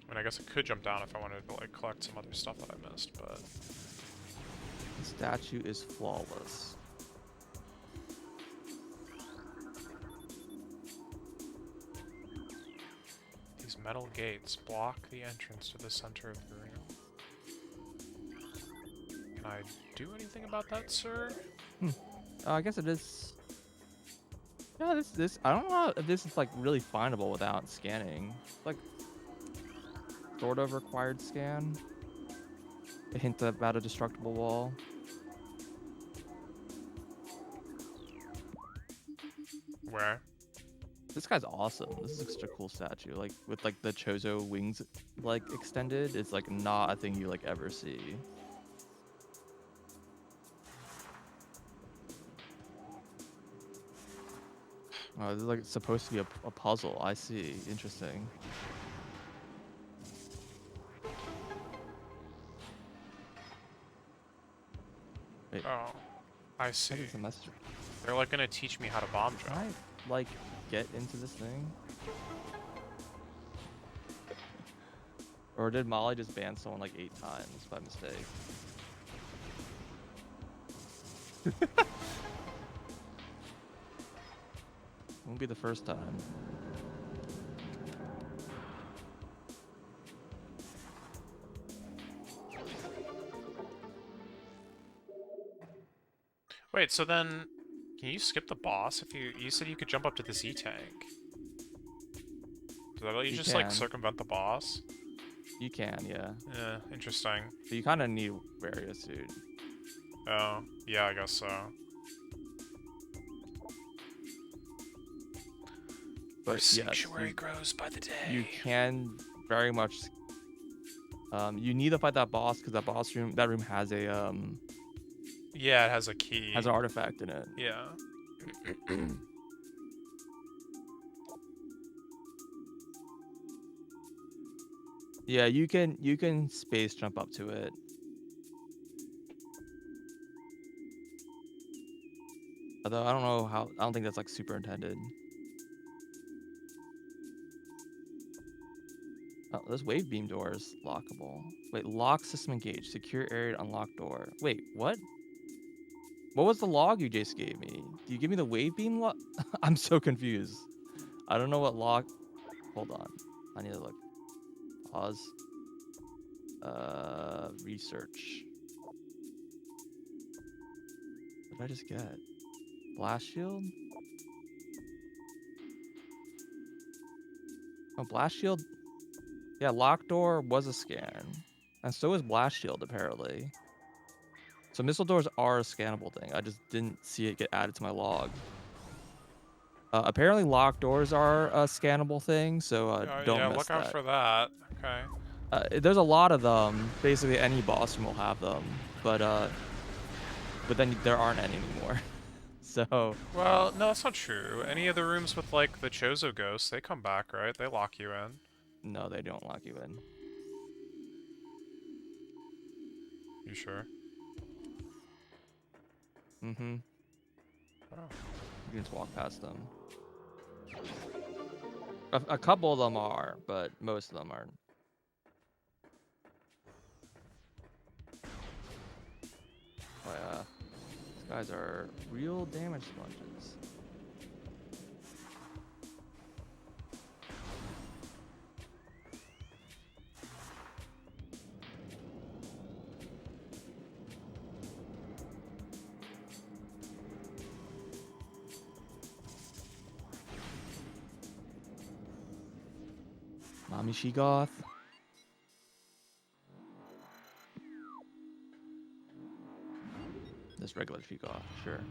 I mean, I guess I could jump down if I wanted to, like, collect some other stuff that I missed, but... The statue is flawless. These metal gates block the entrance to the center of the room. Can I do anything about that, sir? I guess it is. Yeah, this. I don't know if this is like really findable without scanning. Like, sort of required scan. A hint about a destructible wall. Where? This guy's awesome. This is such a cool statue. Like with like the Chozo wings like extended. It's like not a thing you like ever see. Oh, this is like supposed to be a puzzle. I see. Interesting. Wait, Oh, I what see. is the message? They're, like, gonna teach me how to bomb Can jump. I like get into this thing? Or did Molly just ban someone like 8 times by mistake? Won't be the first time. Wait, so then... Can you skip the boss if you... You said you could jump up to this E-tank. Does that let you just, like, can. circumvent the boss? You can, yeah. Yeah, interesting. But you kind of need various, dude. Oh, yeah, I guess so. But Our yes, sanctuary grows by the day. you can very much. You need to fight that boss because that room has a Yeah, it has a key. has an artifact in it. Yeah. Yeah, you can space jump up to it. Although I don't know how. I don't think that's like super intended. Oh, this wave beam door is lockable. Wait, lock system engaged. Secure area to unlock door. Wait, what? What was the log you just gave me? Do you give me the wave beam log? I'm so confused. I don't know what log. Hold on. I need to look. Pause. Research. What did I just get? Blast shield? Oh, blast shield. Yeah, lock door was a scan. And so is blast shield, apparently. So missile doors are a scannable thing. I just didn't see it get added to my log. Apparently locked doors are a scannable thing, so don't Yeah, miss look out that. for that. Okay. There's a lot of them. Basically, any boss room will have them, but then there aren't any anymore. So Well, no, that's not true. Any of the rooms with, like, the Chozo ghosts, they come back, right? They lock you in. no, they don't lock you in. You sure? Mm-hmm. Oh. You can just walk past them. A couple of them are, but most of them aren't. Oh yeah, these guys are real damage sponges. Mommy Shegoth. This regular Shegoth, sure.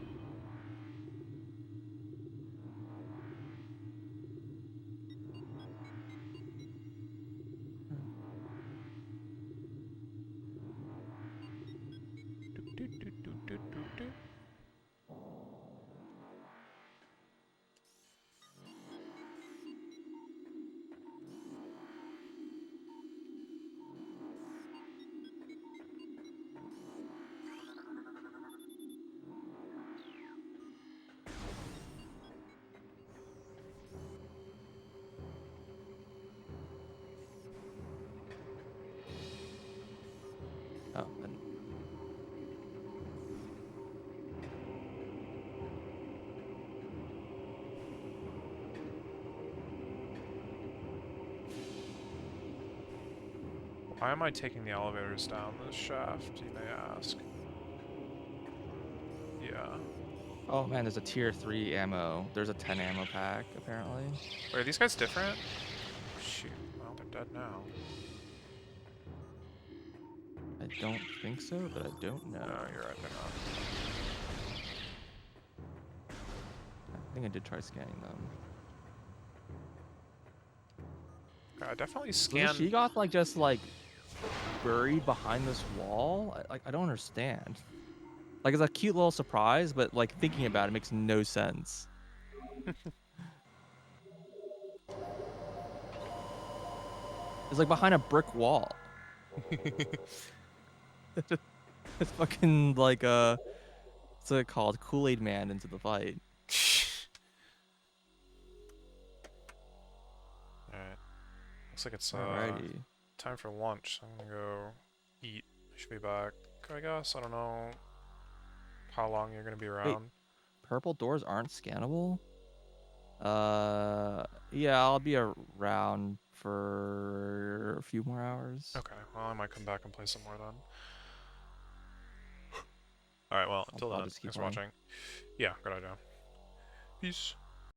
Do, do, do, do, do, do. Oh, and Why am I taking the elevators down this shaft, you may ask? Yeah. oh man, there's a tier 3 ammo. There's a 10 ammo pack apparently. Wait, are these guys different? Shoot. Well, they're dead now. I don't think so, but I don't know. No, you're right, they're not. I think I did try scanning them. Okay, I definitely Was the scanned... Shegoth like just like buried behind this wall? I don't understand. Like it's a cute little surprise, but like thinking about it makes no sense. It's like behind a brick wall. It's fucking like what's it called? Kool-Aid Man into the fight. Alright. Looks like it's Alrighty. time for lunch. So I'm gonna go eat. I should be back, I guess. I don't know how long you're gonna be Wait, around. purple doors aren't scannable? Yeah, I'll be around for a few more hours. Okay, well, I might come back and play some more then. Alright, well, until I'll then, just keep thanks for playing. watching. Yeah, good idea. Peace.